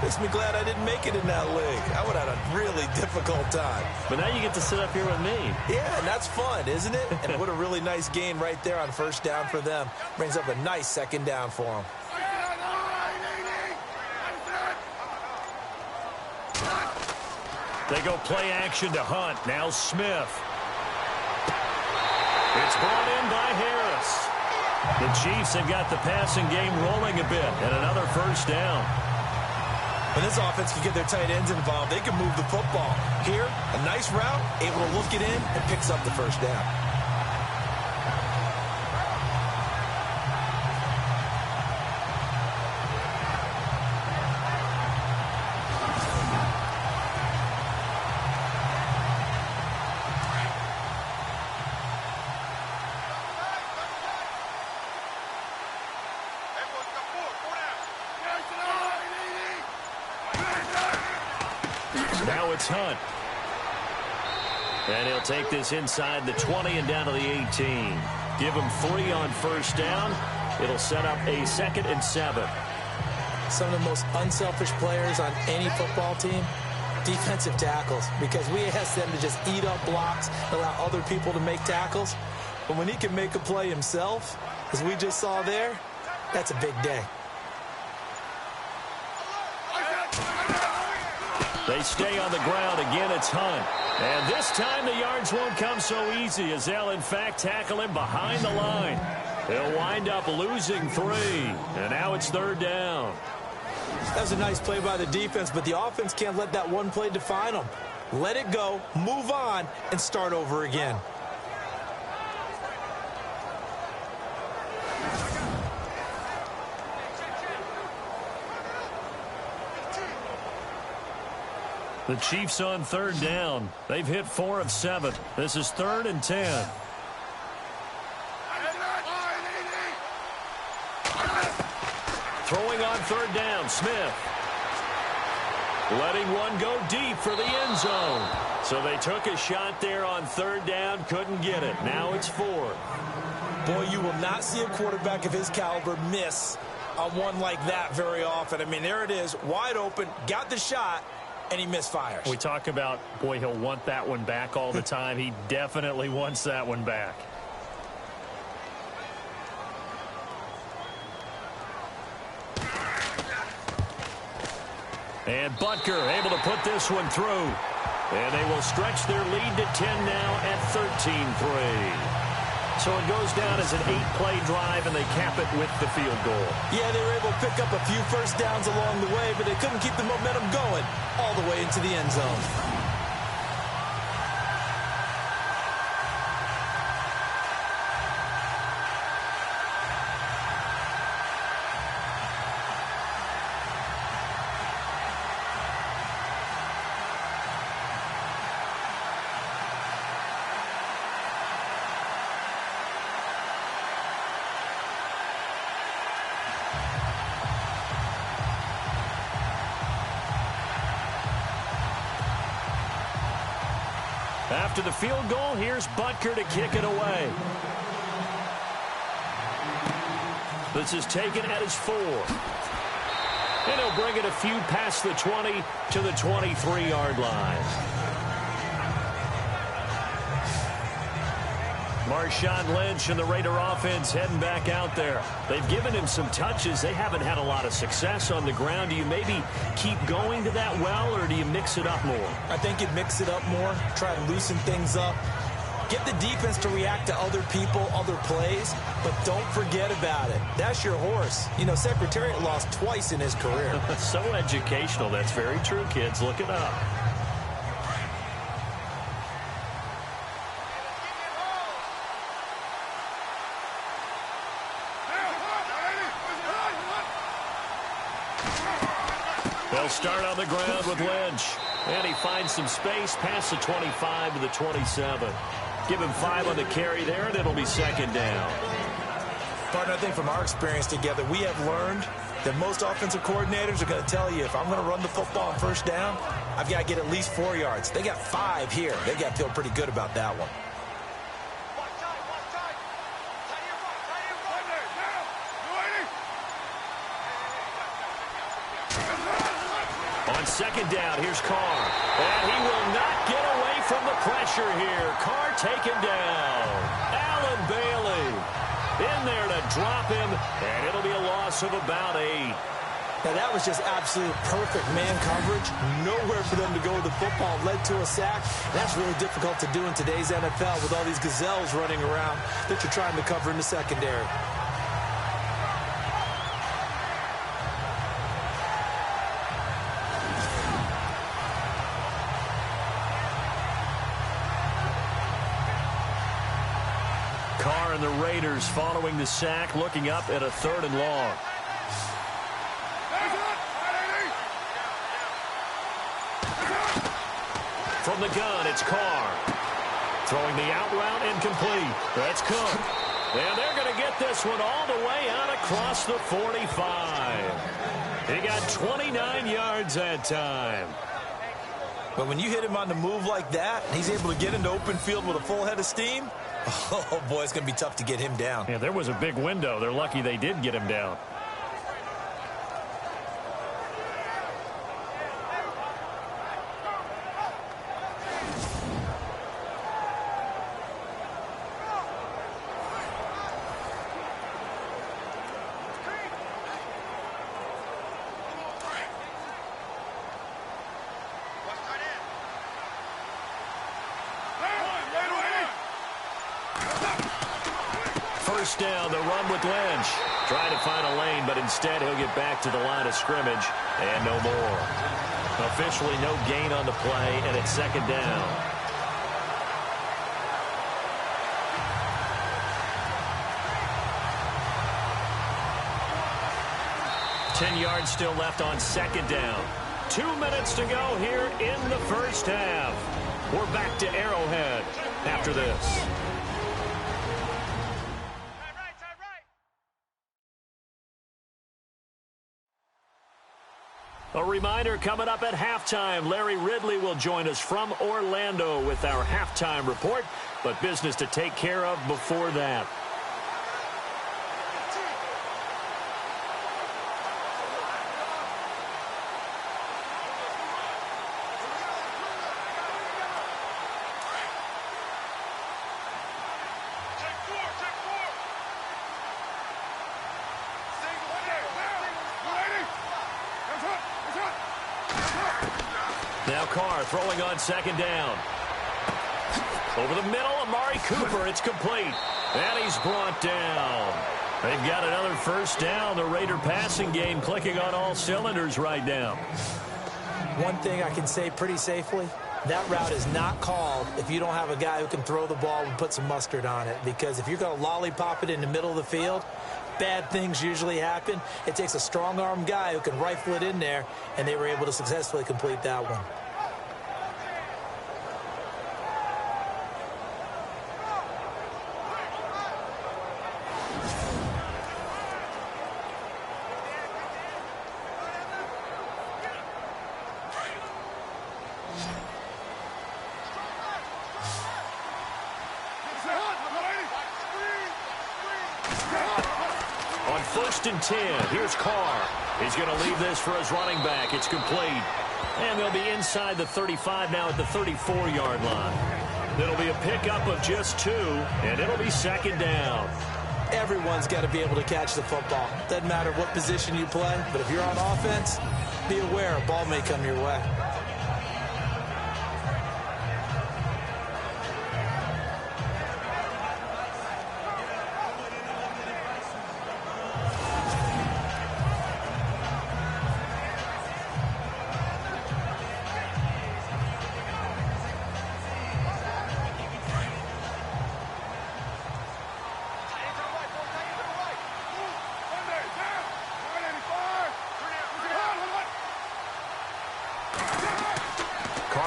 makes me glad I didn't make it in that league. I would have had a really difficult time. But now you get to sit up here with me. Yeah, and that's fun, isn't it? And what a really nice gain right there on first down for them. Brings up a nice second down for them. They go play action to Hunt. Now Smith. It's brought in by Harris. The Chiefs have got the passing game rolling a bit, and another first down. When this offense can get their tight ends involved, they can move the football. Here, a nice route, able to look it in, and picks up the first down. Now it's Hunt. And he'll take this inside the 20 and down to the 18. Give him 3 on first down. It'll set up a 2nd and 7. Some of the most unselfish players on any football team, defensive tackles, because we ask them to just eat up blocks, allow other people to make tackles. But when he can make a play himself, as we just saw there, that's a big day. They stay on the ground. Again, it's Hunt. And this time the yards won't come so easy as they'll, in fact, tackle him behind the line. They'll wind up losing 3. And now it's 3rd down. That was a nice play by the defense, but the offense can't let that one play define them. Let it go, move on, and start over again. The Chiefs on 3rd down. They've hit 4 of 7. This is 3rd and 10. Throwing on 3rd down, Smith. Letting one go deep for the end zone. So they took a shot there on 3rd down, couldn't get it. Now it's 4th. Boy, you will not see a quarterback of his caliber miss on one like that very often. I mean, there it is, wide open, got the shot, and he misfires. We talk about, boy, he'll want that one back all the time. He definitely wants that one back. And Butker able to put this one through. And they will stretch their lead to 10 now at 13-3. So it goes down as an 8-play drive, and they cap it with the field goal. Yeah, they were able to pick up a few first downs along the way, but they couldn't keep the momentum going all the way into the end zone. After the field goal, here's Butker to kick it away. This is taken at his 4. And he'll bring it a few past the 20 to the 23-yard line. Marshawn Lynch and the Raider offense heading back out there. They've given him some touches. They haven't had a lot of success on the ground. Do you maybe keep going to that well, or do you mix it up more? I think you'd mix it up more, try to loosen things up. Get the defense to react to other people, other plays, but don't forget about it. That's your horse. You know, Secretariat lost twice in his career. So educational. That's very true, kids. Look it up. They'll start on the ground with Lynch. And he finds some space past the 25 to the 27. Give him 5 on the carry there, and it'll be second down. Partner, I think from our experience together, we have learned that most offensive coordinators are going to tell you, if I'm going to run the football on first down, I've got to get at least 4 yards. They got 5 here. They got to feel pretty good about that one. On second down, here's Carr. And he will not get away from the pressure here. Carr taken down. Allen Bailey in there to drop him, and it'll be a loss of about 8. Now, that was just absolute perfect man coverage. Nowhere for them to go with the football. Led to a sack. That's really difficult to do in today's NFL with all these gazelles running around that you're trying to cover in the secondary. Carr and the Raiders following the sack, looking up at a 3rd and long. From the gun, it's Carr. Throwing the out route incomplete. That's Cook. And they're going to get this one all the way out across the 45. He got 29 yards that time. But when you hit him on the move like that, and he's able to get into open field with a full head of steam, oh, boy, it's going to be tough to get him down. Yeah, there was a big window. They're lucky they did get him down. First down, the run with Lynch. Trying to find a lane, but instead he'll get back to the line of scrimmage and no more. Officially no gain on the play, and it's second down. Ten yards still left on second down. 2 minutes to go here in the first half. We're back to Arrowhead after this. A reminder, coming up at halftime, Larry Ridley will join us from Orlando with our halftime report, but business to take care of before that. Now Carr throwing on second down. Over the middle, Amari Cooper. It's complete. And he's brought down. They've got another first down. The Raider passing game clicking on all cylinders right now. One thing I can say pretty safely, that route is not called if you don't have a guy who can throw the ball and put some mustard on it. Because if you're going to lollipop it in the middle of the field, bad things usually happen. It takes a strong-arm guy who can rifle it in there, and they were able to successfully complete that one. On 1st and 10, here's Carr. He's going to leave this for his running back. It's complete. And they'll be inside the 35 now at the 34-yard line. It'll be a pickup of just 2, and it'll be second down. Everyone's got to be able to catch the football. Doesn't matter what position you play, but if you're on offense, be aware a ball may come your way.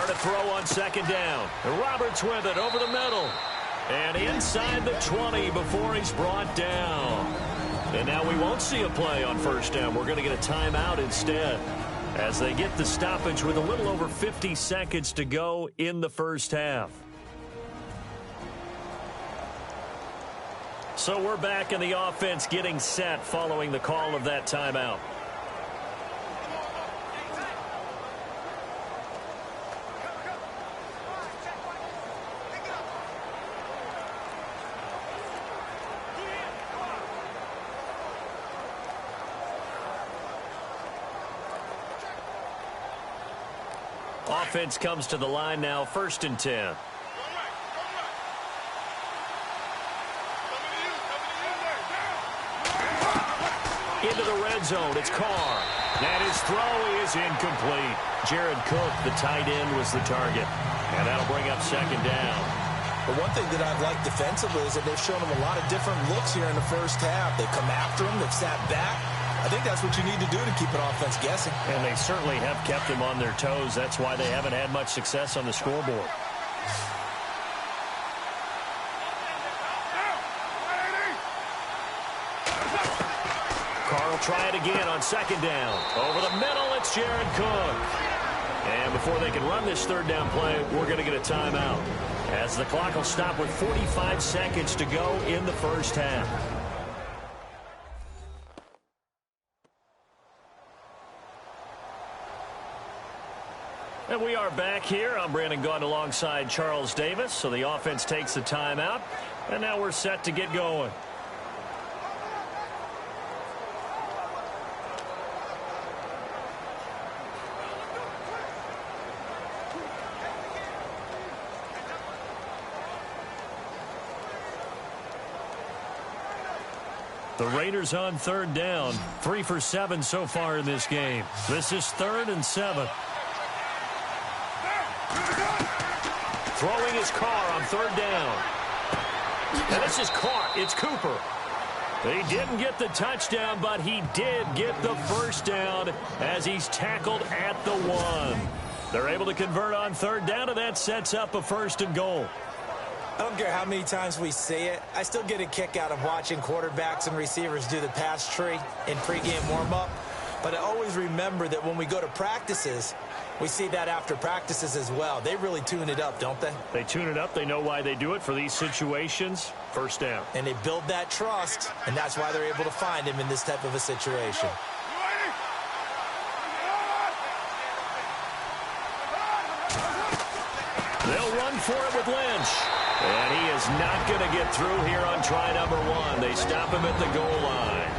To throw on second down. Roberts with it over the middle. And inside the 20 before he's brought down. And now we won't see a play on first down. We're going to get a timeout instead as they get the stoppage with a little over 50 seconds to go in the first half. So we're back in the offense getting set following the call of that timeout. Offense comes to the line now, 1st and 10. Into the red zone, it's Carr. And his throw is incomplete. Jared Cook, the tight end, was the target. And that'll bring up second down. But one thing that I've liked defensively is that they've shown him a lot of different looks here in the first half. They've come after him, they've sat back. I think that's what you need to do to keep an offense guessing. And they certainly have kept them on their toes. That's why they haven't had much success on the scoreboard. Carr will try it again on second down. Over the middle, it's Jared Cook. And before they can run this third down play, we're going to get a timeout, as the clock will stop with 45 seconds to go in the first half. And we are back here. I'm Brandon Gaudin alongside Charles Davis. So the offense takes the timeout, and now we're set to get going. The Raiders on third down, 3 for 7 so far in this game. This is 3rd and 7. Throwing his Carr on third down. And this is caught. It's Cooper. He didn't get the touchdown, but he did get the first down as he's tackled at the 1. They're able to convert on third down, and that sets up a 1st and goal. I don't care how many times we say it. I still get a kick out of watching quarterbacks and receivers do the pass tree in pregame warm-up. But I always remember that when we go to practices, we see that after practices as well. They really tune it up, don't they? They tune it up. They know why they do it for these situations. First down. And they build that trust, and that's why they're able to find him in this type of a situation. They'll run for it with Lynch. And he is not going to get through here on try number 1. They stop him at the goal line.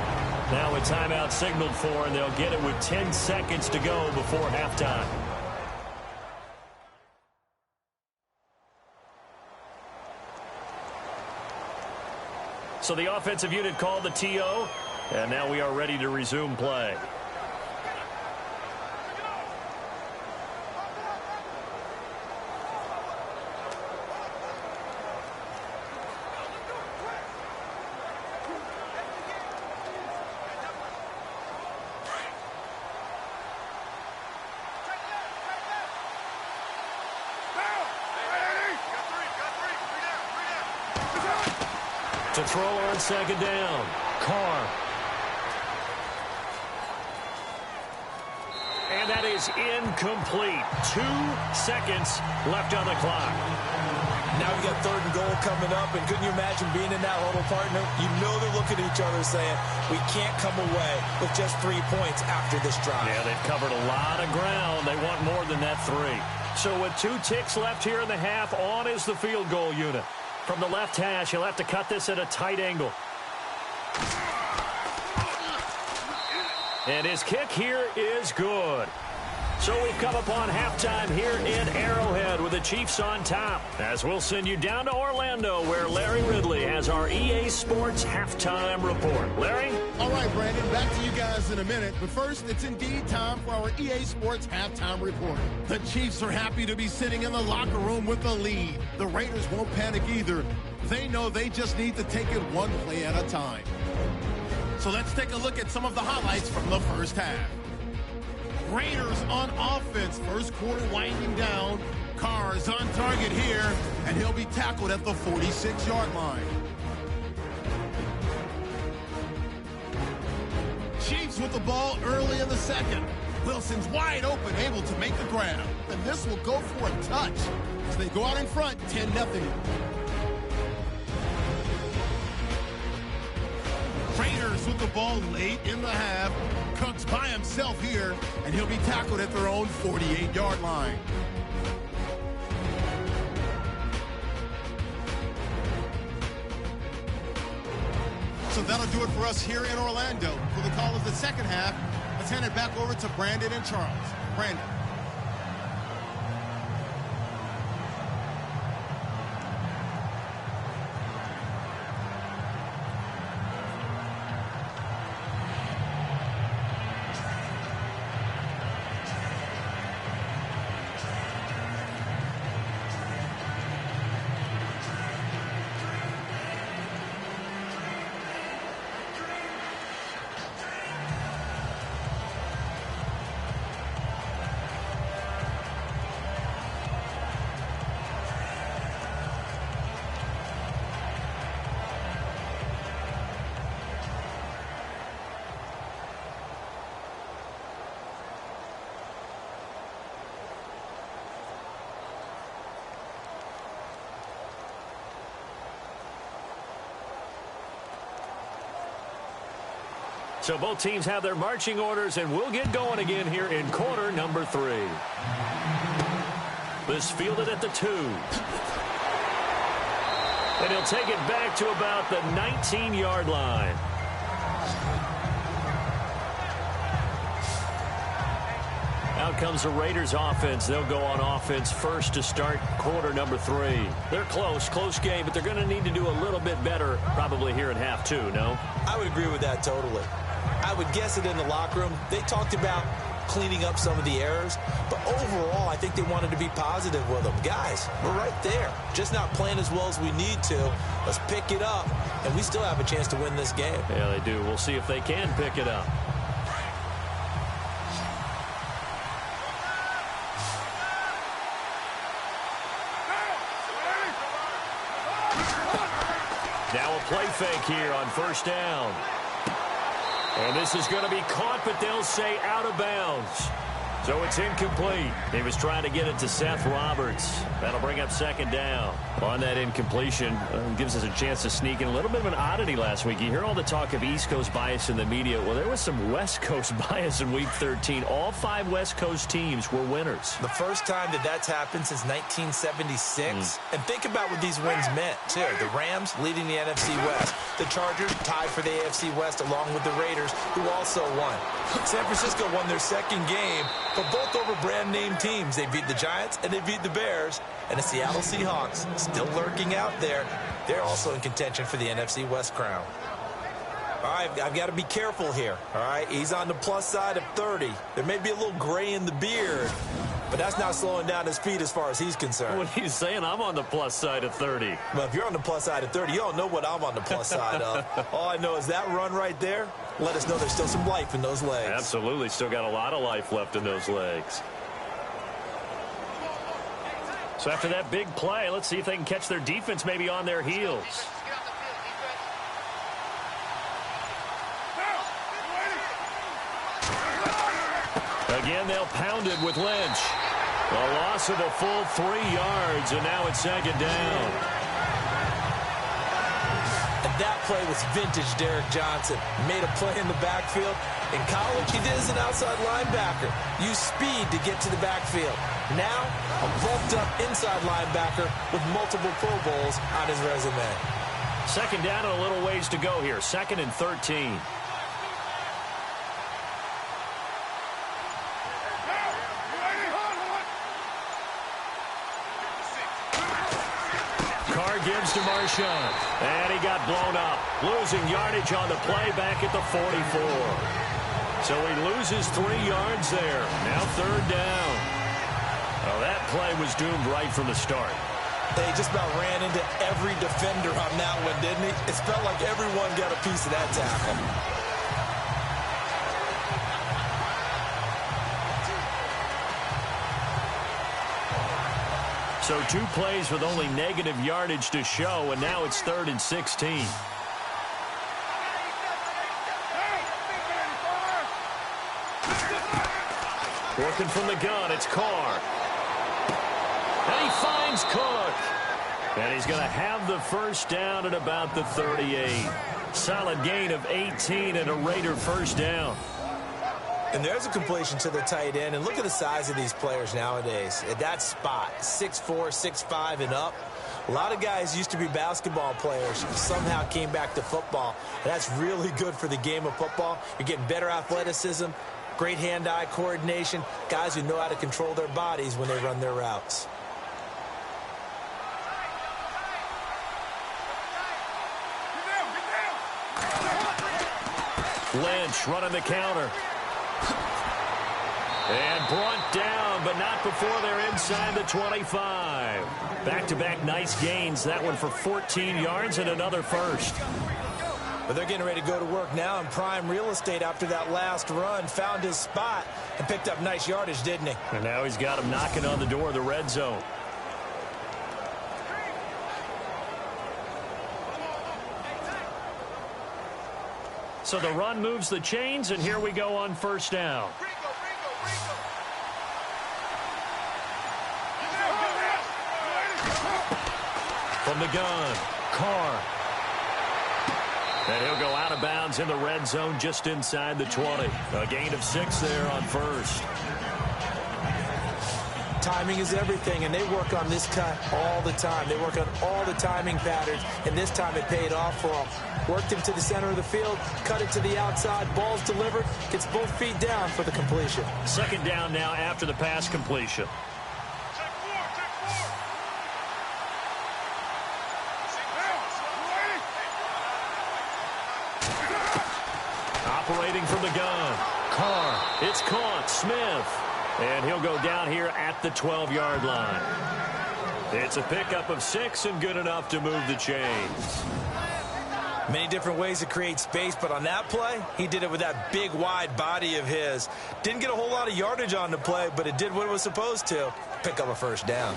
Now a timeout signaled for, and they'll get it with 10 seconds to go before halftime. So the offensive unit called the TO, and now we are ready to resume play. To throw on second down, Carr. And that is incomplete. 2 seconds left on the clock. Now we got 3rd and goal coming up, and couldn't you imagine being in that huddle, partner? You know they're looking at each other saying, we can't come away with just 3 points after this drive. Yeah, they've covered a lot of ground. They want more than that 3. So with 2 ticks left here in the half, on is the field goal unit. From the left hash, he'll have to cut this at a tight angle. And his kick here is good. So we've come upon halftime here in Arrowhead with the Chiefs on top. As we'll send you down to Orlando, where Larry Ridley has our EA Sports halftime report. Larry? All right, Brandon, back to you guys in a minute. But first, it's indeed time for our EA Sports halftime report. The Chiefs are happy to be sitting in the locker room with the lead. The Raiders won't panic either. They know they just need to take it one play at a time. So let's take a look at some of the highlights from the first half. Raiders on offense. First quarter winding down. Carr's on target here, and he'll be tackled at the 46-yard line. Chiefs with the ball early in the second. Wilson's wide open, able to make the grab. And this will go for a touch as they go out in front, 10-0. Raiders with the ball late in the half. Cook's by himself here, and he'll be tackled at their own 48-yard line. So that'll do it for us here in Orlando. For the call of the second half, let's hand it back over to Brandon and Charles. Brandon. So both teams have their marching orders, and we'll get going again here in quarter number 3. This fielded at the 2. And he'll take it back to about the 19-yard line. Out comes the Raiders offense. They'll go on offense first to start quarter number 3. They're close game, but they're going to need to do a little bit better probably here in half 2, no? I would agree with that totally. I would guess it in the locker room. They talked about cleaning up some of the errors, but overall, I think they wanted to be positive with them. Guys, we're right there. Just not playing as well as we need to. Let's pick it up, and we still have a chance to win this game. Yeah, they do. We'll see if they can pick it up. Now a play fake here on first down. And this is going to be caught, but they'll say out of bounds. So it's incomplete. He was trying to get it to Seth Roberts. That'll bring up second down. On that incompletion, gives us a chance to sneak in. A little bit of an oddity last week. You hear all the talk of East Coast bias in the media. Well, there was some West Coast bias in Week 13. All 5 West Coast teams were winners. The first time that that's happened since 1976. And think about what these wins meant, too. The Rams leading the NFC West. The Chargers tied for the AFC West along with the Raiders, who also won. San Francisco won their second game, but both over brand-name teams. They beat the Giants and they beat the Bears. And the Seattle Seahawks still lurking out there. They're also in contention for the NFC West crown. All right, I've got to be careful here. All right, he's on the plus side of 30. There may be a little gray in the beard, but that's not slowing down his speed as far as he's concerned. What he's saying, I'm on the plus side of 30. Well, if you're on the plus side of 30, you don't know what I'm on the plus side of. All I know is that run right there, let us know there's still some life in those legs. Absolutely, still got a lot of life left in those legs. So after that big play, let's see if they can catch their defense maybe on their heels. Again, they'll pound it with Lynch. A loss of a full 3 yards, and now it's second down. And that play was vintage Derrick Johnson. Made a play in the backfield. In college, he did as an outside linebacker. Used speed to get to the backfield. Now, a bulked-up inside linebacker with multiple Pro Bowls on his resume. Second down and a little ways to go here. 2nd and 13. Gives to Marshawn, and he got blown up, losing yardage on the play back at the 44. So he loses 3 yards there. Now 3rd down. Oh, that play was doomed right from the start. They just about ran into every defender on that one, didn't he? It felt like everyone got a piece of that tackle. So 2 plays with only negative yardage to show, and now it's 3rd and 16. Working from the gun, it's Carr. And he finds Cook. And he's going to have the first down at about the 38. Solid gain of 18 and a Raider first down. And there's a completion to the tight end. And look at the size of these players nowadays. At that spot, 6'4", 6'5", and up. A lot of guys used to be basketball players who somehow came back to football. And that's really good for the game of football. You're getting better athleticism, great hand-eye coordination, guys who know how to control their bodies when they run their routes. Lynch running the counter. And brought down, but not before they're inside the 25. Back-to-back nice gains. That one for 14 yards and another first. But they're getting ready to go to work now in prime real estate after that last run. Found his spot and picked up nice yardage, didn't he? And now he's got him knocking on the door of the red zone. So the run moves the chains, and here we go on first down. From the gun, Carr. And he'll go out of bounds in the red zone just inside the 20. A gain of 6 there on first. Timing is everything, and they work on this cut all the time. They work on all the timing patterns, and this time it paid off for them. Worked him to the center of the field, cut it to the outside, ball's delivered, gets both feet down for the completion. Second down now after the pass completion. Operating from the gun. Carr. It's caught. Smith. And he'll go down here at the 12-yard line. It's a pickup of 6 and good enough to move the chains. Many different ways to create space, but on that play, he did it with that big, wide body of his. Didn't get a whole lot of yardage on the play, but it did what it was supposed to. Pick up a first down.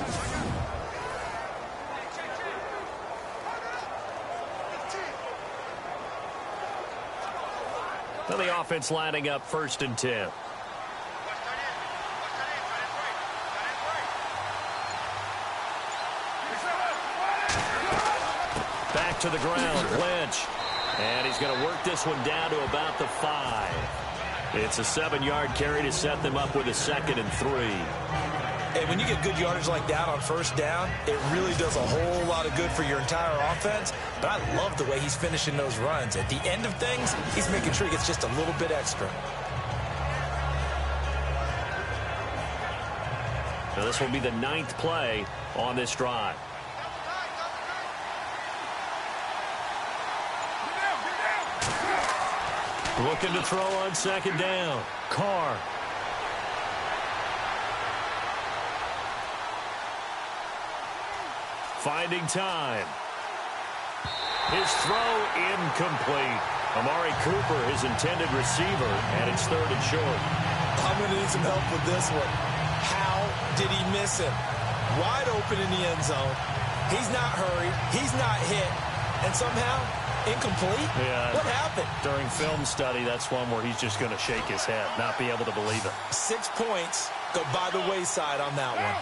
Now the offense lining up 1st and 10. Back to the ground, Lynch. And he's going to work this one down to about the 5. It's a 7-yard carry to set them up with a 2nd and 3. And when you get good yardage like that on first down, it really does a whole lot of good for your entire offense. But I love the way he's finishing those runs. At the end of things, he's making sure he gets just a little bit extra. Now this will be the 9th play on this drive. Looking to throw on 2nd down. Carr. Finding time. His throw incomplete. Amari Cooper, his intended receiver, and it's 3rd and short. I'm going to need some help with this one. How did he miss him? Wide open in the end zone. He's not hurried. He's not hit. And somehow, incomplete? Yeah. What happened? During film study, that's one where he's just going to shake his head, not be able to believe it. 6 points go by the wayside on that one.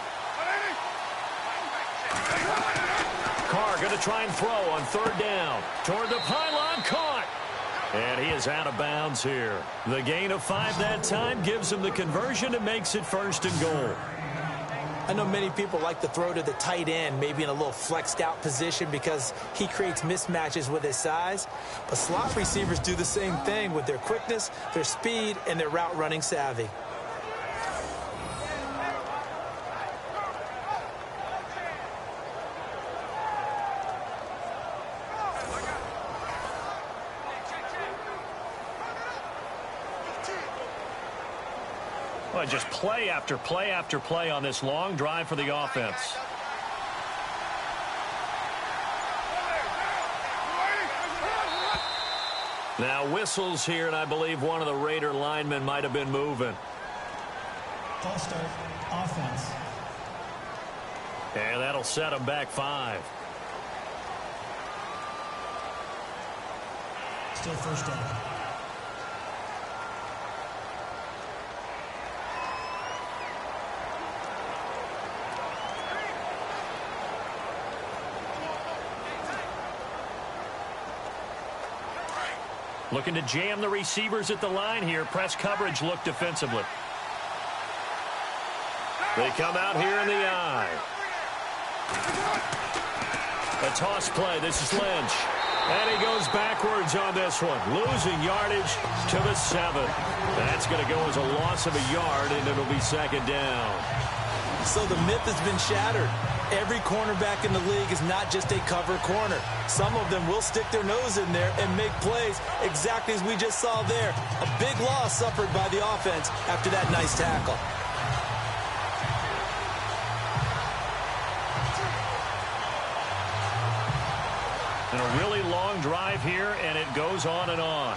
Carr going to try and throw on third down. Toward the pylon, caught. And he is out of bounds here. The gain of 5 that time gives him the conversion and makes it first and goal. I know many people like to throw to the tight end, maybe in a little flexed out position because he creates mismatches with his size. But slot receivers do the same thing with their quickness, their speed, and their route running savvy. Well, just play after play after play on this long drive for the offense. Now whistles here, and I believe one of the Raider linemen might have been moving. False start, offense. And that'll set him back 5. Still first down. Looking to jam the receivers at the line here. Press coverage look defensively. They come out here in the eye. A toss play. This is Lynch. And he goes backwards on this one. Losing yardage to the 7. That's going to go as a loss of a yard, and it'll be second down. So the myth has been shattered. Every cornerback in the league is not just a cover corner. Some of them will stick their nose in there and make plays exactly as we just saw there. A big loss suffered by the offense after that nice tackle. And a really long drive here, and it goes on and on.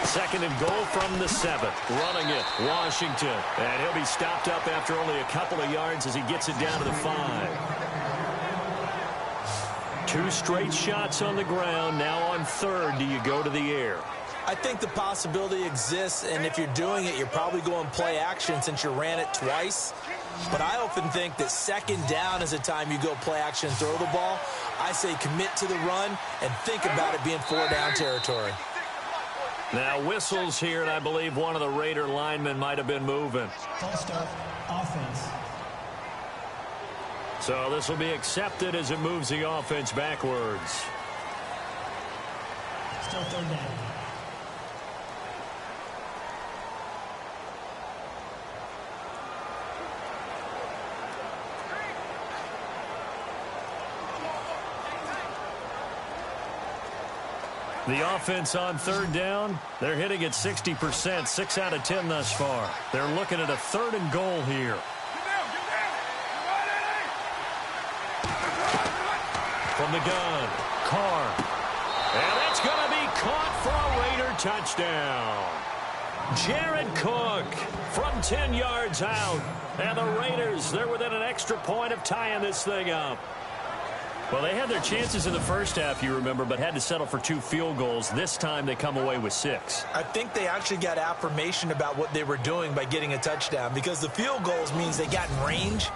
Second and goal from the 7. Running it, Washington. And he'll be stopped up after only a couple of yards as he gets it down to the 5. 2 straight shots on the ground. Now on third, do you go to the air? I think the possibility exists, and if you're doing it, you're probably going play action since you ran it twice. But I often think that second down is the time you go play action and throw the ball. I say commit to the run and think about it being 4-down territory. Now whistles here, and I believe one of the Raider linemen might have been moving. False start, offense. So this will be accepted as it moves the offense backwards. Still third down. The offense on third down, they're hitting at 60%, 6 out of 10 thus far. They're looking at a 3rd and goal here. From the gun, Carr. And that's going to be caught for a Raider touchdown. Jared Cook from 10 yards out. And the Raiders, they're within an extra point of tying this thing up. Well, they had their chances in the first half, you remember, but had to settle for 2 field goals. This time they come away with 6. I think they actually got affirmation about what they were doing by getting a touchdown, because the field goals means they got in range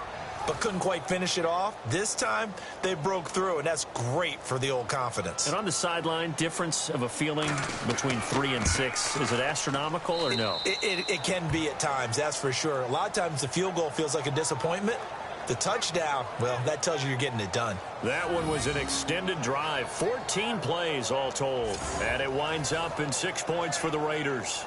but couldn't quite finish it off. This time they broke through, and that's great for the old confidence. And on the sideline, difference of a feeling between 3 and 6, is it astronomical or no? It can be at times, that's for sure. A lot of times the field goal feels like a disappointment. The touchdown, well, that tells you you're getting it done. That one was an extended drive, 14 plays all told. And it winds up in 6 points for the Raiders.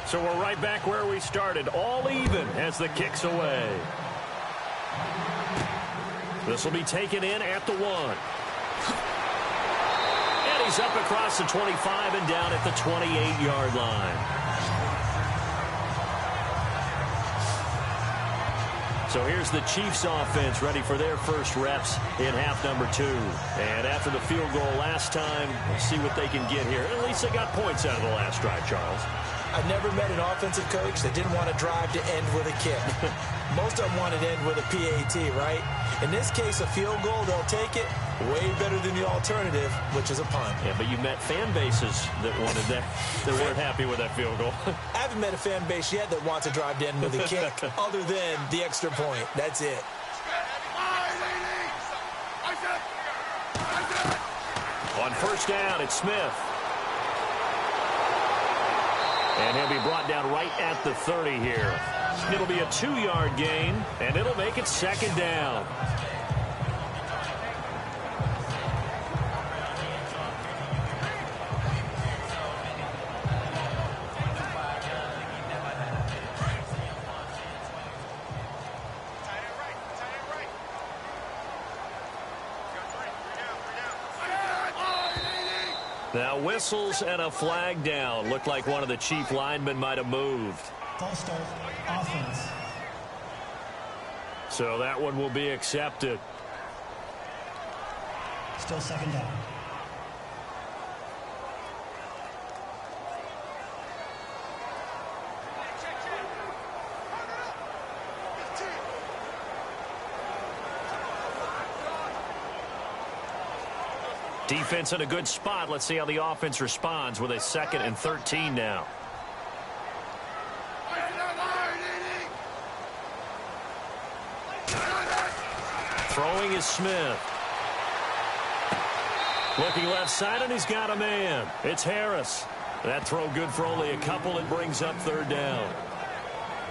So we're right back where we started, all even as the kick's away. This will be taken in at the 1. And he's He's up across the 25 and down at the 28-yard line. So here's the Chiefs offense ready for their first reps in half number 2. And after the field goal last time, we'll see what they can get here. At least they got points out of the last drive, Charles. I've never met an offensive coach that didn't want to drive to end with a kick. Most of them wanted to end with a PAT, right? In this case, a field goal, they'll take it. Way better than the alternative, which is a punt. Yeah, but you met fan bases that wanted that, that weren't happy with that field goal. I haven't met a fan base yet that wants to drive to end with a kick other than the extra point. That's it. On first down, it's Smith. And he'll be brought down right at the 30 here. It'll be a 2-yard gain, and it'll make it second down. Now whistles and a flag down. Looked like one of the Chief linemen might have moved. False start, offense. So that one will be accepted. Still second down. Defense in a good spot. Let's see how the offense responds with a 2nd and 13 now. Throwing is Smith. Looking left side, and he's got a man. It's Harris. That throw good for only a couple. It brings up 3rd down.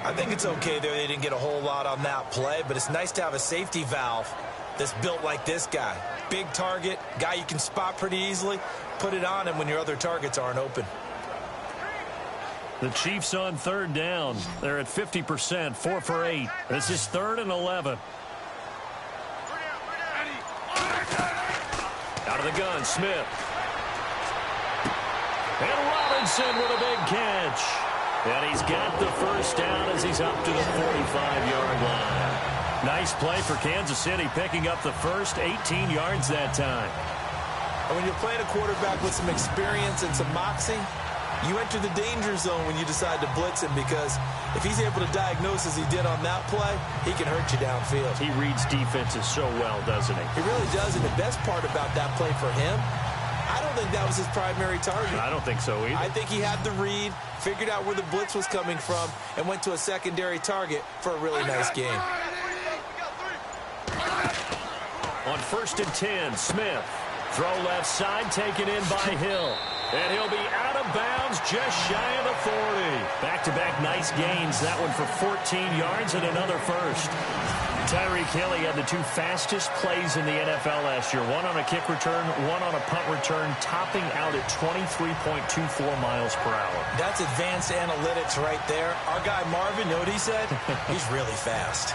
I think it's okay there. They didn't get a whole lot on that play, but it's nice to have a safety valve that's built like this guy. Big target, guy you can spot pretty easily. Put it on him when your other targets aren't open. The Chiefs on 3rd down. They're at 50%, 4 for 8. This is 3rd and 11. Out of the gun, Smith. And Robinson with a big catch. And he's got the first down as he's up to the 45-yard line. Nice play for Kansas City, picking up the first 18 yards that time. And when you're playing a quarterback with some experience and some moxie, you enter the danger zone when you decide to blitz him, because if he's able to diagnose as he did on that play, he can hurt you downfield. He reads defenses so well, doesn't he? He really does, and the best part about that play for him, I don't think that was his primary target. I don't think so either. I think he had the read, figured out where the blitz was coming from, and went to a secondary target for a really nice game. On 1st and 10, Smith. Throw left side, taken in by Hill. And he'll be out of bounds just shy of the 40. Back-to-back nice gains. That one for 14 yards and another first. Tyreek Hill, he had the 2 fastest plays in the NFL last year. One on a kick return, one on a punt return, topping out at 23.24 miles per hour. That's advanced analytics right there. Our guy Marvin, you know what he said? He's really fast.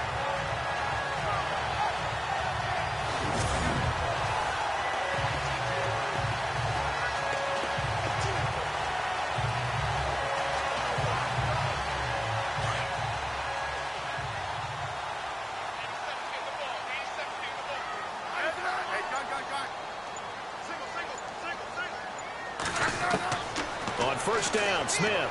On first down, Smith.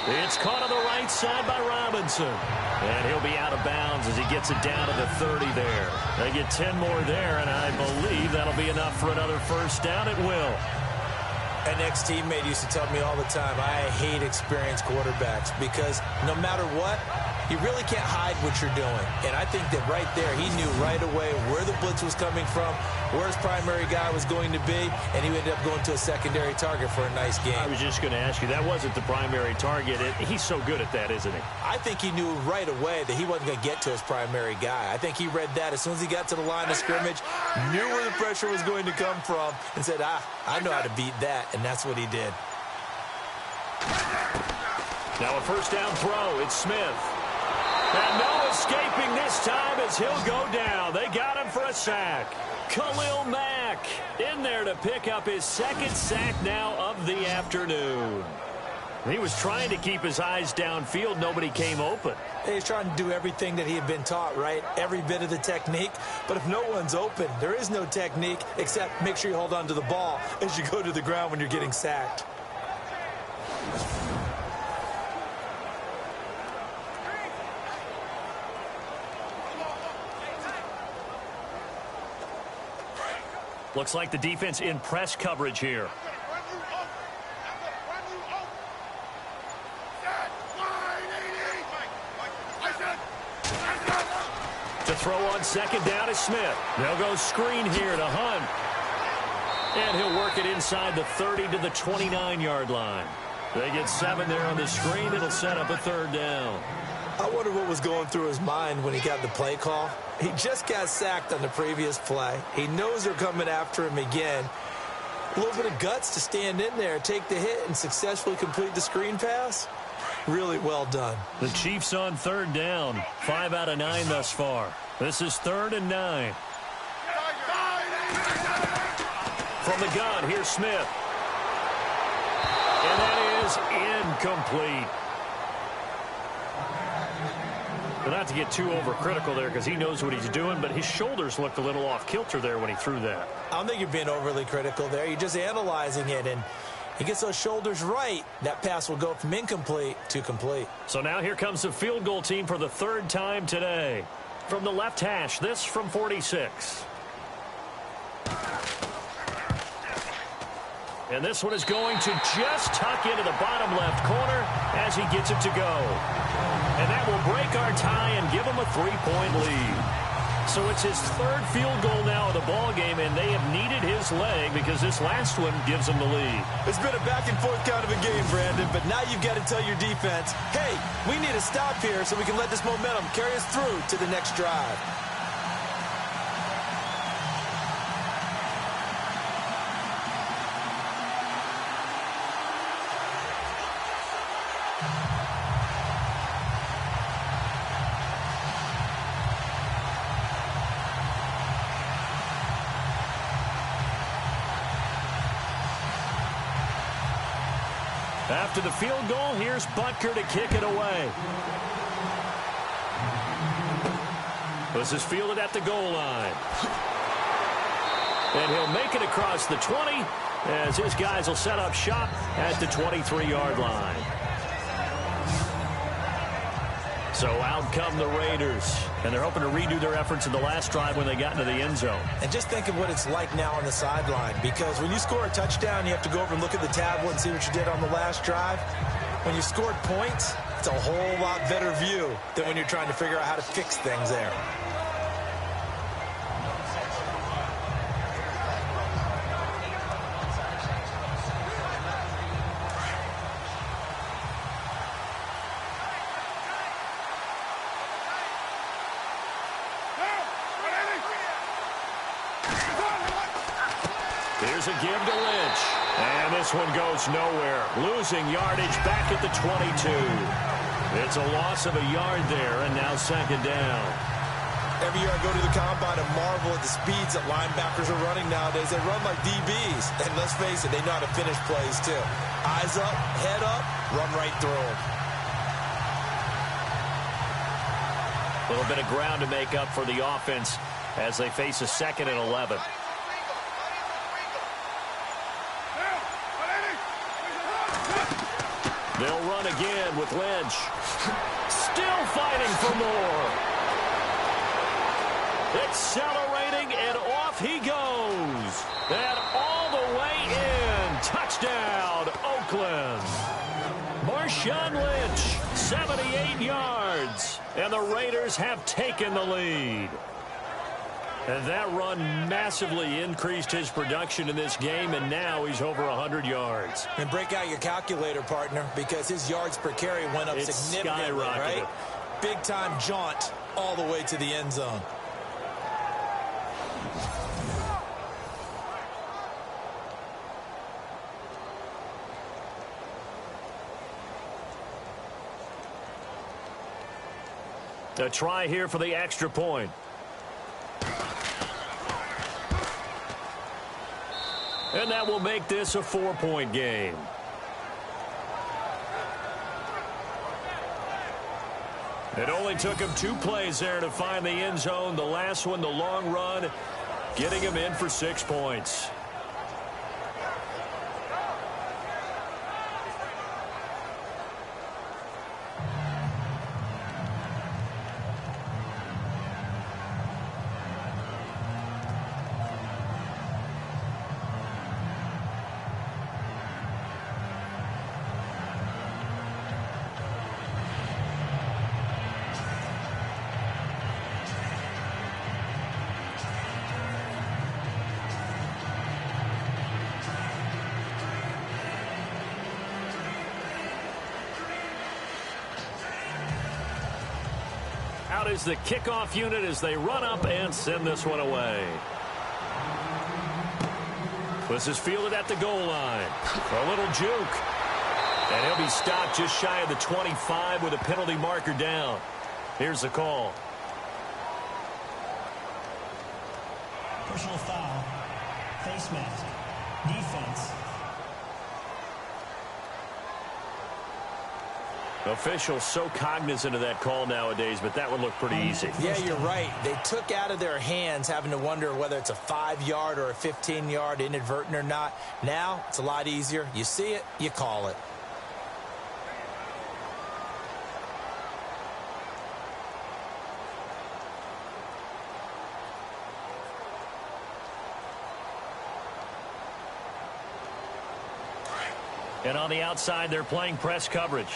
It's caught on the right side by Robinson. And he'll be out of bounds as he gets it down to the 30 there. They get 10 more there, and I believe that'll be enough for another first down. It will. An ex-teammate used to tell me all the time, I hate experienced quarterbacks, because no matter what, you really can't hide what you're doing. And I think that right there, he knew right away where the blitz was coming from, where his primary guy was going to be, and he ended up going to a secondary target for a nice game. I was just going to ask you, that wasn't the primary target. He's so good at that, isn't he? I think he knew right away that he wasn't going to get to his primary guy. I think he read that as soon as he got to the line of scrimmage, knew where the pressure was going to come from, and said, I know how to beat that, and that's what he did. Now a first down throw. It's Smith. And no escaping this time as he'll go down. They got him for a sack. Khalil Mack back in there to pick up his second sack now of the afternoon. He was trying to keep his eyes downfield. Nobody came open. He's trying to do everything that he had been taught, right? Every bit of the technique. But if no one's open, there is no technique except make sure you hold on to the ball as you go to the ground when you're getting sacked. Looks like the defense in press coverage here. To throw on second down is Smith. They'll go screen here to Hunt. And he'll work it inside the 30 to the 29-yard line. They get 7 there on the screen. It'll set up a third down. I wonder what was going through his mind when he got the play call. He just got sacked on the previous play. He knows they're coming after him again. A little bit of guts to stand in there, take the hit, and successfully complete the screen pass. Really well done. The Chiefs on third down. 5 out of 9 thus far. This is 3rd and 9. From the gun, here's Smith. And that is incomplete. But not to get too overcritical there because he knows what he's doing, but his shoulders looked a little off kilter there when he threw that. I don't think you're being overly critical there. You're just analyzing it, and he gets those shoulders right. That pass will go from incomplete to complete. So now here comes the field goal team for the 3rd time today. From the left hash, this from 46. And this one is going to just tuck into the bottom left corner as he gets it to go. And that will break our tie and give him a 3-point lead. So it's his 3rd field goal now of the ball game, and they have needed his leg because this last one gives them the lead. It's been a back-and-forth kind of a game, Brandon, but now you've got to tell your defense, hey, we need a stop here so we can let this momentum carry us through to the next drive. After the field goal, here's Butker to kick it away. This is fielded at the goal line. And he'll make it across the 20 as his guys will set up shop at the 23-yard line. So out come the Raiders, and they're hoping to redo their efforts in the last drive when they got into the end zone. And just think of what it's like now on the sideline, because when you score a touchdown, you have to go over and look at the tablet and see what you did on the last drive. When you scored points, it's a whole lot better view than when you're trying to figure out how to fix things there. Here's a give to Lynch. And this one goes nowhere. Losing yardage back at the 22. It's a loss of a yard there, and now 2nd down. Every year I go to the combine and marvel at the speeds that linebackers are running nowadays. They run like DBs. And let's face it, they know how to finish plays too. Eyes up, head up, run right through them. A little bit of ground to make up for the offense as they face a 2nd and 11. They'll run again with Lynch. Still fighting for more. Accelerating, and off he goes. And all the way in. Touchdown, Oakland. Marshawn Lynch, 78 yards. And the Raiders have taken the lead. And that run massively increased his production in this game, and now he's over 100 yards. And break out your calculator, partner, because his yards per carry went up significantly, right? Big-time jaunt all the way to the end zone. A try here for the extra point. And that will make this a 4-point game. It only took him 2 plays there to find the end zone. The last one, the long run, getting him in for 6 points. Out is the kickoff unit as they run up and send this one away. This is fielded at the goal line. A little juke. And he'll be stopped just shy of the 25 with a penalty marker down. Here's the call. Personal foul. Face mask. Defense. Officials so cognizant of that call nowadays, but that would look pretty easy. Yeah, you're right. They took out of their hands having to wonder whether it's a 5-yard or a 15-yard inadvertent or not. Now, it's a lot easier. You see it, you call it. And on the outside, they're playing press coverage.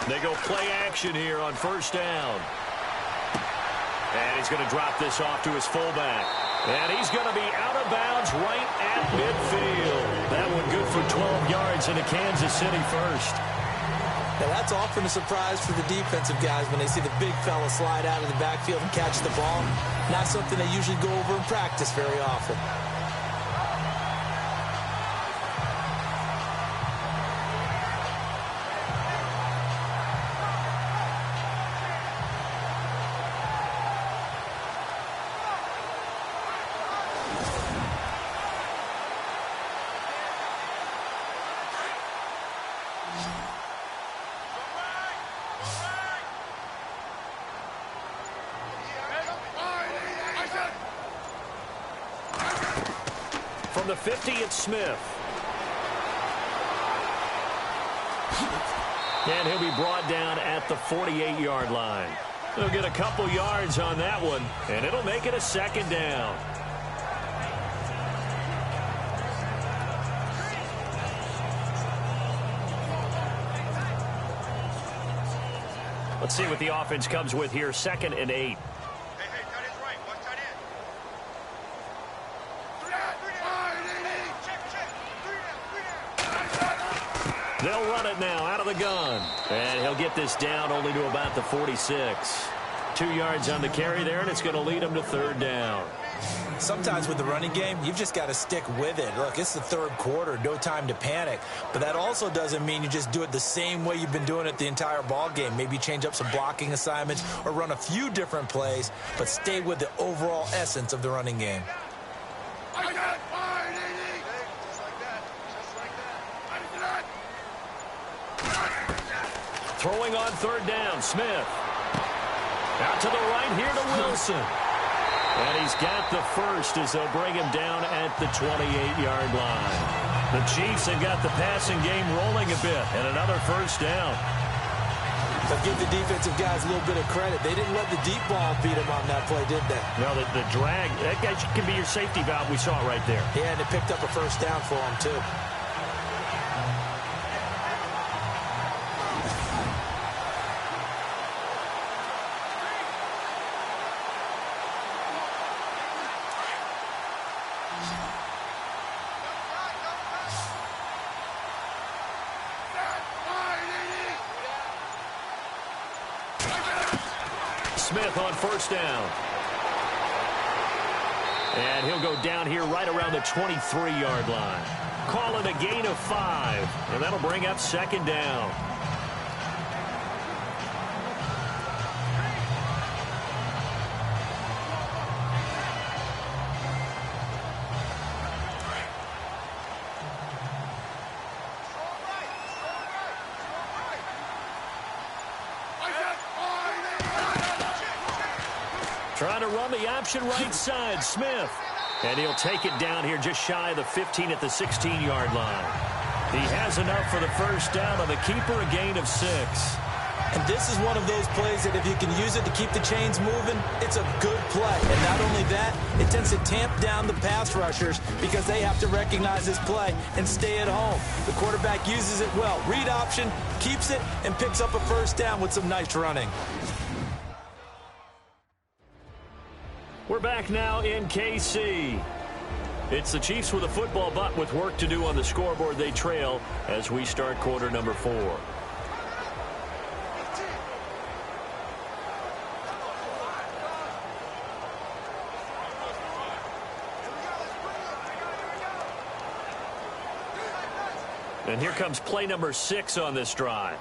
They go play action here on first down. And he's going to drop this off to his fullback. And he's going to be out of bounds right at midfield. That one good for 12 yards into Kansas City first. Now, that's often a surprise for the defensive guys when they see the big fella slide out of the backfield and catch the ball. Not something they usually go over in practice very often. From the 50, it's Smith. And he'll be brought down at the 48-yard line. He'll get a couple yards on that one, and it'll make it a second down. Let's see what the offense comes with here. 2nd and 8. They'll run it now out of the gun. And he'll get this down only to about the 46. 2 yards on the carry there, and it's going to lead him to 3rd down. Sometimes with the running game, you've just got to stick with it. Look, it's the 3rd quarter, no time to panic. But that also doesn't mean you just do it the same way you've been doing it the entire ball game. Maybe change up some blocking assignments or run a few different plays, but stay with the overall essence of the running game. Throwing on 3rd down, Smith. Out to the right here to Wilson. And he's got the first as they'll bring him down at the 28-yard line. The Chiefs have got the passing game rolling a bit, and another first down. But give the defensive guys a little bit of credit. They didn't let the deep ball beat them on that play, did they? No, the drag, that guy can be your safety valve. We saw it right there. Yeah, and it picked up a first down for him, too. Smith on first down. And he'll go down here right around the 23-yard line. Call it a gain of 5. And that'll bring up 2nd down. Trying to run the option right side, Smith. And he'll take it down here just shy of the 15 at the 16-yard line. He has enough for the first down on the keeper, a gain of 6. And this is one of those plays that if you can use it to keep the chains moving, it's a good play. And not only that, it tends to tamp down the pass rushers because they have to recognize this play and stay at home. The quarterback uses it well. Read option, keeps it, and picks up a first down with some nice running. We're back now in KC. It's the Chiefs with a football, but with work to do on the scoreboard. They trail as we start quarter number 4. And here comes play number 6 on this drive.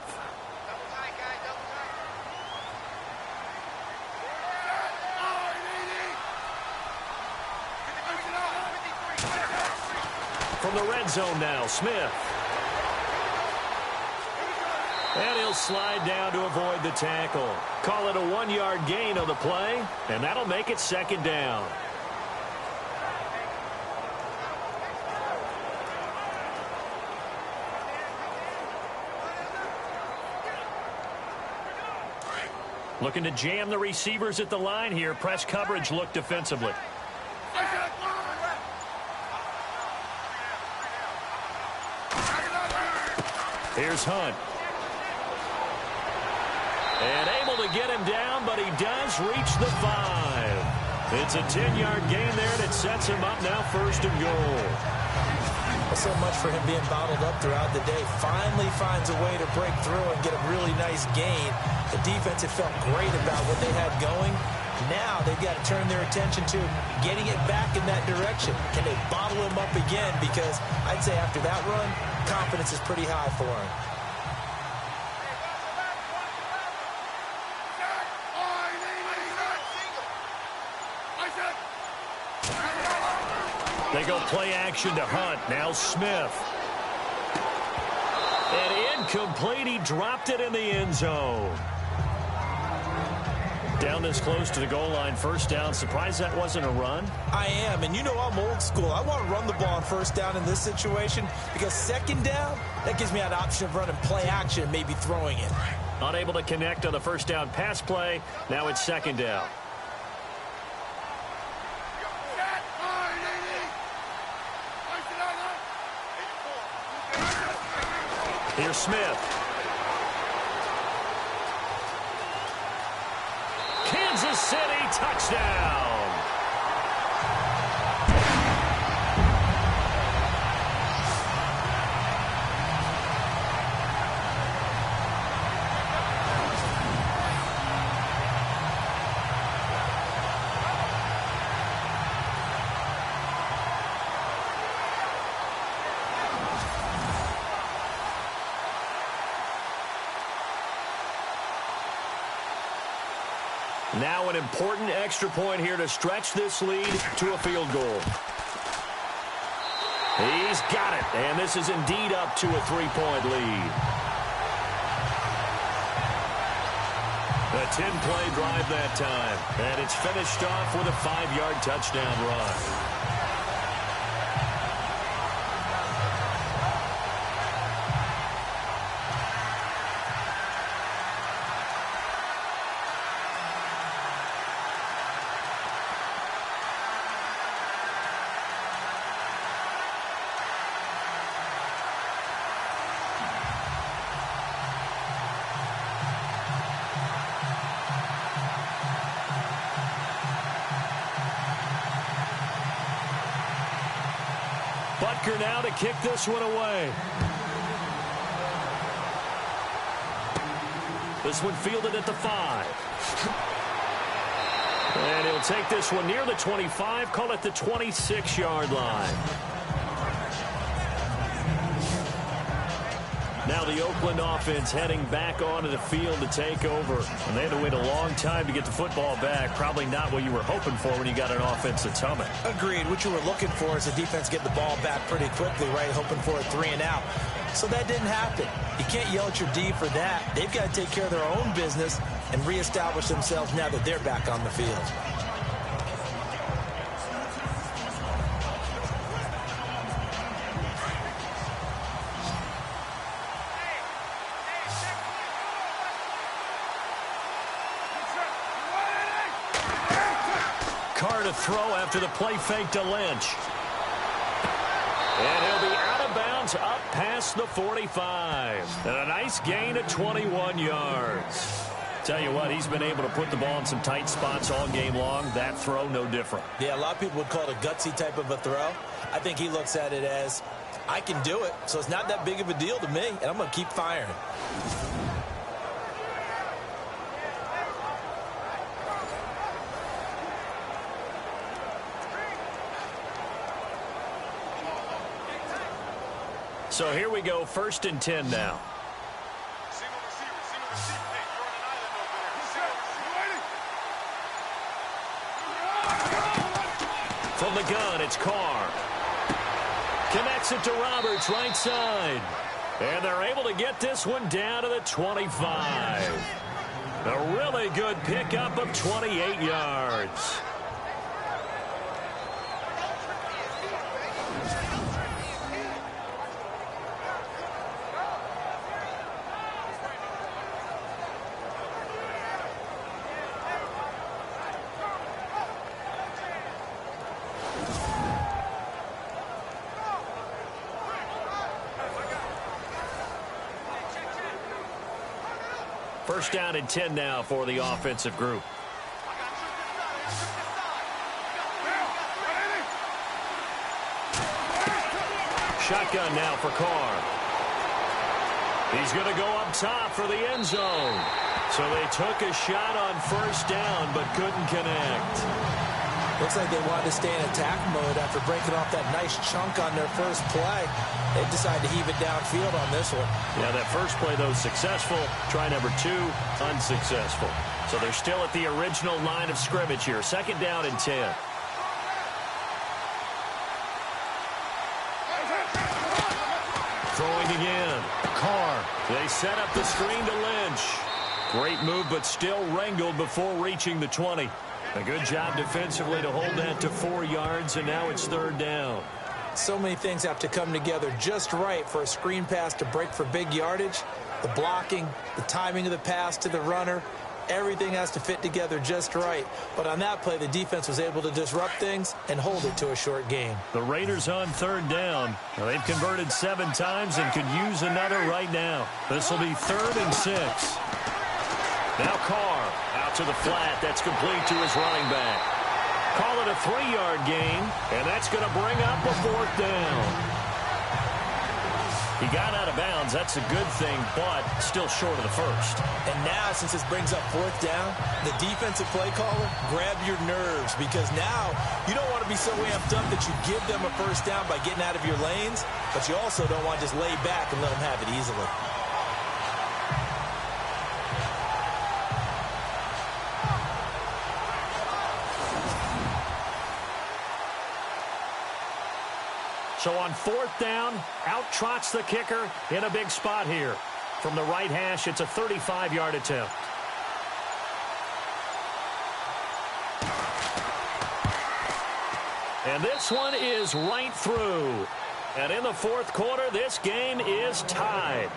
From the red zone now, Smith. And he'll slide down to avoid the tackle. Call it a 1-yard gain on the play, and that'll make it second down. Looking to jam the receivers at the line here. Press coverage look defensively. Here's Hunt. And able to get him down, but he does reach the 5. It's a 10-yard gain there, and it sets him up now first and goal. So much for him being bottled up throughout the day. Finally finds a way to break through and get a really nice gain. The defense had felt great about what they had going. Now they've got to turn their attention to getting it back in that direction. Can they bottle him up again? Because I'd say after that run, confidence is pretty high for him. They go play action to Hunt. Now Smith. And incomplete. He dropped it in the end zone. Down this close to the goal line, first down. Surprised that wasn't a run? I am, and you know I'm old school. I want to run the ball on first down in this situation because second down, that gives me an option of running play action and maybe throwing it. Unable to connect on the first down pass play. Now it's second down. Here's Smith. Kansas City touchdown. Now an important extra point here to stretch this lead to a field goal. He's got it, and this is indeed up to a 3-point lead. A 10-play drive that time, and it's finished off with a 5-yard touchdown run. Butker now to kick this one away. This one fielded at the 5. And he'll take this one near the 25, call it the 26-yard line. Now the Oakland offense heading back onto the field to take over. And they had to wait a long time to get the football back. Probably not what you were hoping for when you got an offense that's humming. Agreed. What you were looking for is the defense get the ball back pretty quickly, right? Hoping for a 3 and out. So that didn't happen. You can't yell at your D for that. They've got to take care of their own business and reestablish themselves now that they're back on the field. Carr to throw after the play fake to Lynch. And he'll be out of bounds up past the 45. And a nice gain of 21 yards. Tell you what, he's been able to put the ball in some tight spots all game long. That throw, no different. Yeah, a lot of people would call it a gutsy type of a throw. I think he looks at it as, I can do it, so it's not that big of a deal to me, and I'm going to keep firing. So here we go, 1st and 10 now. From the gun, it's Carr. Connects it to Roberts, right side. And they're able to get this one down to the 25. A really good pickup of 28 yards. First down and 10 now for the offensive group. Shotgun now for Carr. He's going to go up top for the end zone. So they took a shot on 1st down but couldn't connect. Looks like they wanted to stay in attack mode after breaking off that nice chunk on their first play. They decided to heave it downfield on this one. Yeah, that first play, though, successful. Try number 2, unsuccessful. So they're still at the original line of scrimmage here. 2nd down and 10. Throwing again. Carr. They set up the screen to Lynch. Great move, but still wrangled before reaching the 20. A good job defensively to hold that to 4 yards, and now it's 3rd down. So many things have to come together just right for a screen pass to break for big yardage. The blocking, the timing of the pass to the runner, everything has to fit together just right. But on that play, the defense was able to disrupt things and hold it to a short gain. The Raiders on 3rd down. Now, they've converted 7 times and could use another right now. This will be 3rd and 6. Now Carr out to the flat. That's complete to his running back. Call it a 3-yard gain, and that's going to bring up a 4th down. He got out of bounds. That's a good thing, but still short of the 1st. And now, since this brings up 4th down, the defensive play caller, grab your nerves, because now you don't want to be so amped up that you give them a 1st down by getting out of your lanes, but you also don't want to just lay back and let them have it easily. So on 4th down, out trots the kicker in a big spot here. From the right hash, it's a 35-yard attempt. And this one is right through. And in the 4th quarter, this game is tied.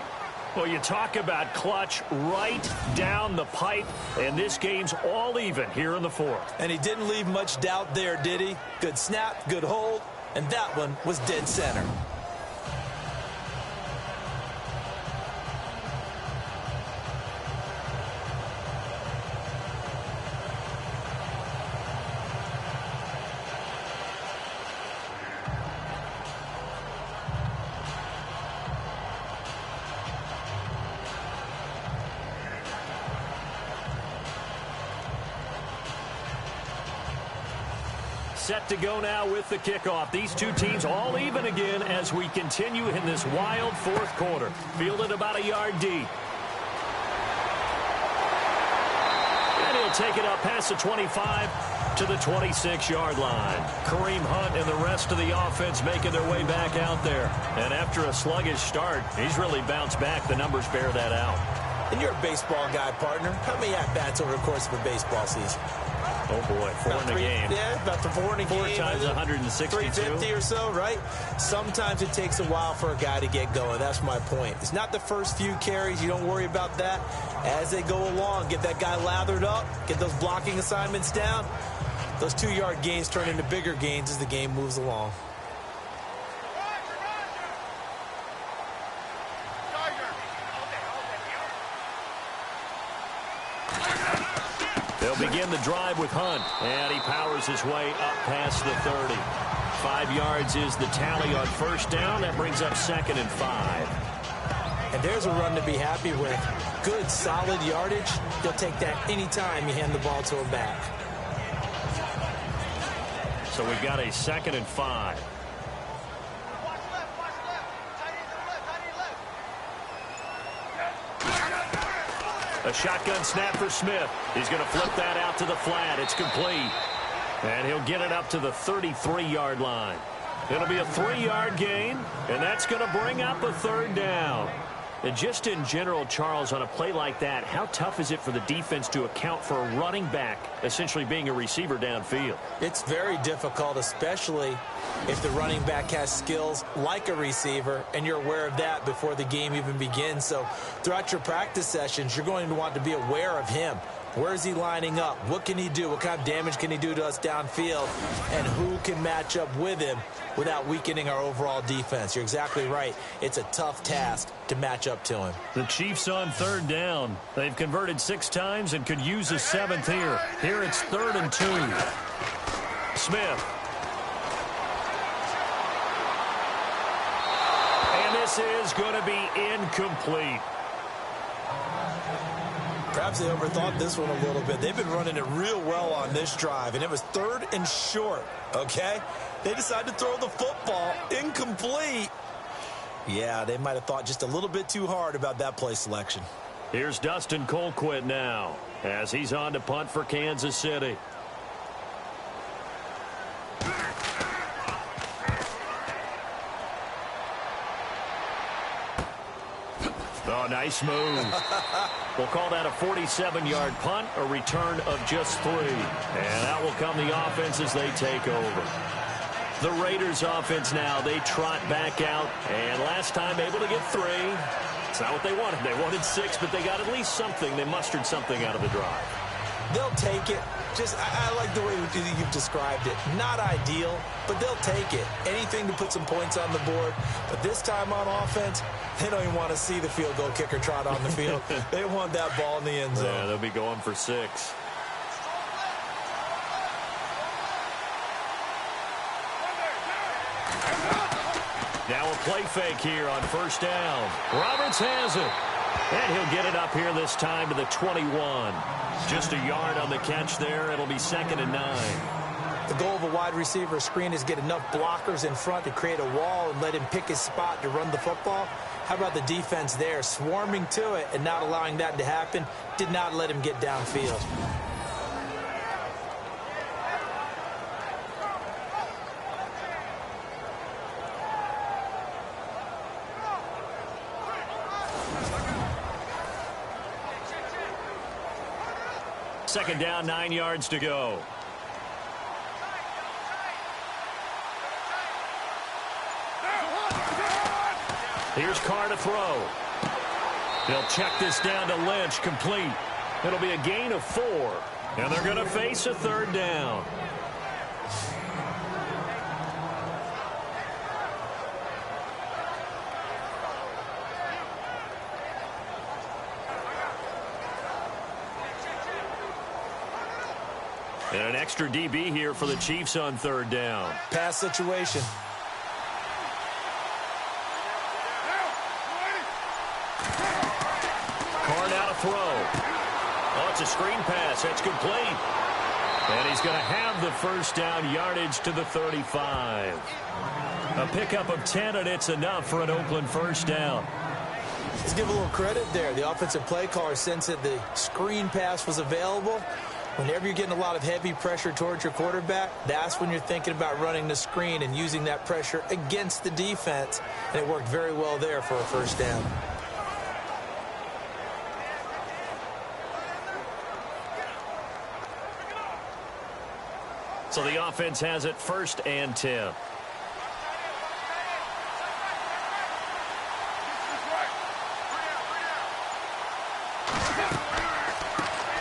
Well, you talk about clutch right down the pipe, and this game's all even here in the 4th. And he didn't leave much doubt there, did he? Good snap, good hold. And that one was dead center. Set to go now with the kickoff. These two teams all even again as we continue in this wild 4th quarter. Fielded about a yard deep. And he'll take it up past the 25 to the 26-yard line. Kareem Hunt and the rest of the offense making their way back out there. And after a sluggish start, he's really bounced back. The numbers bear that out. And you're a baseball guy, partner. How many at-bats over the course of a baseball season? Oh, boy, 4 in a game. Yeah, about 4 in a game. 4 times 162. 350 or so, right? Sometimes it takes a while for a guy to get going. That's my point. It's not the first few carries. You don't worry about that. As they go along, get that guy lathered up, get those blocking assignments down. Those 2-yard gains turn into bigger gains as the game moves along. They'll begin the drive with Hunt, and he powers his way up past the 30. 5 yards is the tally on first down. That brings up 2nd and 5. And there's a run to be happy with. Good, solid yardage. You'll take that anytime you hand the ball to a back. So we've got a 2nd and 5. A shotgun snap for Smith. He's going to flip that out to the flat. It's complete. And he'll get it up to the 33-yard line. It'll be a 3-yard gain, and that's going to bring up a 3rd down. And just in general, Charles, on a play like that, how tough is it for the defense to account for a running back essentially being a receiver downfield? It's very difficult, especially if the running back has skills like a receiver, and you're aware of that before the game even begins. So throughout your practice sessions, you're going to want to be aware of him. Where is he lining up? What can he do? What kind of damage can he do to us downfield? And who can match up with him without weakening our overall defense? You're exactly right. It's a tough task to match up to him. The Chiefs on 3rd down. They've converted 6 times and could use a 7th here. Here it's 3rd and 2. Smith. And this is going to be incomplete. Perhaps they overthought this one a little bit. They've been running it real well on this drive, and it was 3rd and short, okay? They decided to throw the football incomplete. Yeah, they might have thought just a little bit too hard about that play selection. Here's Dustin Colquitt now as he's on to punt for Kansas City. Oh, nice move. We'll call that a 47-yard punt, a return of just 3. And out will come the offense as they take over. The Raiders offense now, they trot back out. And last time able to get 3. It's not what they wanted. They wanted 6, but they got at least something. They mustered something out of the drive. They'll take it. Just, I like the way you've described it. Not ideal, but they'll take it. Anything to put some points on the board. But this time on offense, they don't even want to see the field goal kicker trot on the field. They want that ball in the end zone. Yeah, they'll be going for 6. Now a play fake here on first down. Roberts has it. And he'll get it up here this time to the 21. Just a yard on the catch there. It'll be 2nd and 9. The goal of a wide receiver screen is get enough blockers in front to create a wall and let him pick his spot to run the football. How about the defense there, swarming to it and not allowing that to happen? Did not let him get downfield. Second down, 9 yards to go. Here's Carr to throw. He'll check this down to Lynch, complete. It'll be a gain of 4, and they're going to face a 3rd down. And an extra DB here for the Chiefs on 3rd down. Pass situation. Carr now to throw. Oh, it's a screen pass. That's complete. And he's going to have the first down, yardage to the 35. A pickup of 10, and it's enough for an Oakland first down. Let's give a little credit there. The offensive play caller sensed that the screen pass was available. Whenever you're getting a lot of heavy pressure towards your quarterback, that's when you're thinking about running the screen and using that pressure against the defense. And it worked very well there for a first down. So the offense has it 1st and 10.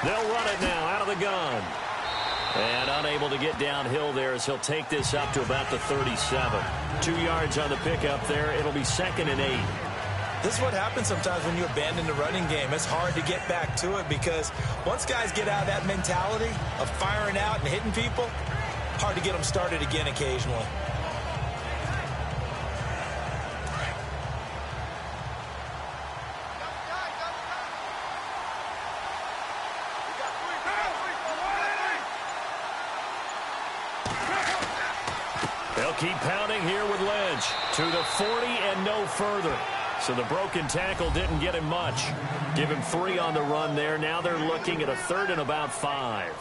They'll run it now out of the gun. And unable to get downhill there as he'll take this up to about the 37. 2 yards on the pickup there. It'll be 2nd and 8. This is what happens sometimes when you abandon the running game. It's hard to get back to it because once guys get out of that mentality of firing out and hitting people, hard to get them started again occasionally. They'll keep pounding here with Lynch to the 40 and no further. So the broken tackle didn't get him much. Give him 3 on the run there. Now they're looking at a 3rd and about 5.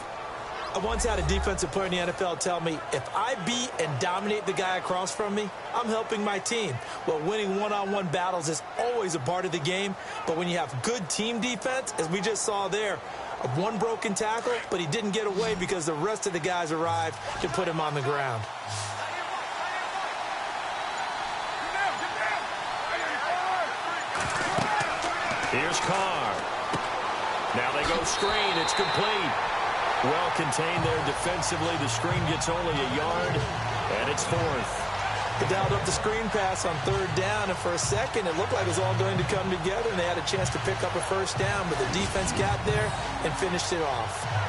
I once had a defensive player in the NFL tell me, if I beat and dominate the guy across from me, I'm helping my team. Well, winning one-on-one battles is always a part of the game, but when you have good team defense, as we just saw there, one broken tackle, but he didn't get away because the rest of the guys arrived to put him on the ground. Here's Carr. Now they go screen. It's complete. Well contained there defensively. The screen gets only a yard, and it's 4th. They dialed up the screen pass on 3rd down, and for a second it looked like it was all going to come together, and they had a chance to pick up a 1st down, but the defense got there and finished it off.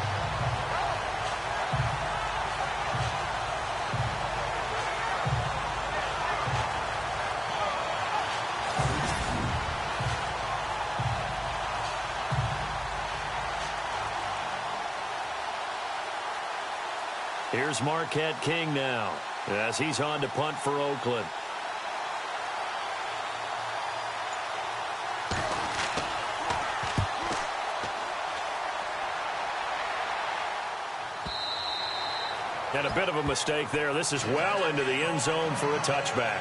Here's Marquette King now as he's on to punt for Oakland. And a bit of a mistake there. This is well into the end zone for a touchback.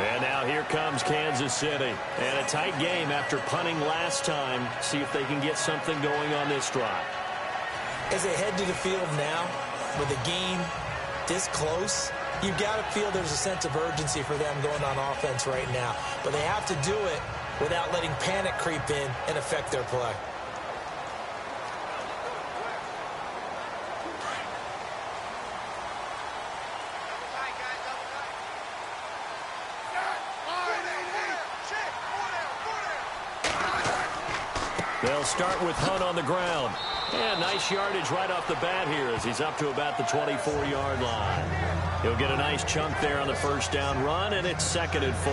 And now here comes Kansas City. And a tight game after punting last time. See if they can get something going on this drive. As they head to the field now, with the game this close, you've got to feel there's a sense of urgency for them going on offense right now. But they have to do it without letting panic creep in and affect their play. They'll start with Hunt on the ground. And nice yardage right off the bat here as he's up to about the 24-yard line. He'll get a nice chunk there on the 1st down run, and it's 2nd and 4.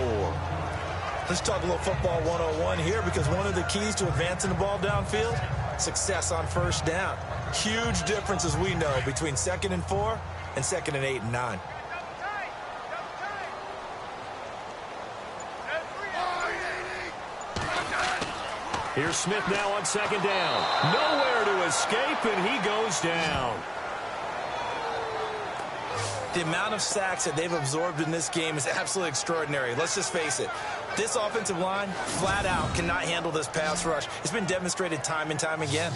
Let's talk a little football 101 here, because one of the keys to advancing the ball downfield, success on 1st down. Huge difference, as we know, between 2nd and 4 and 2nd and 8 and 9. Here's Smith now on 2nd down. Nowhere to escape, and he goes down. The amount of sacks that they've absorbed in this game is absolutely extraordinary. Let's just face it. This offensive line, flat out, cannot handle this pass rush. It's been demonstrated time and time again.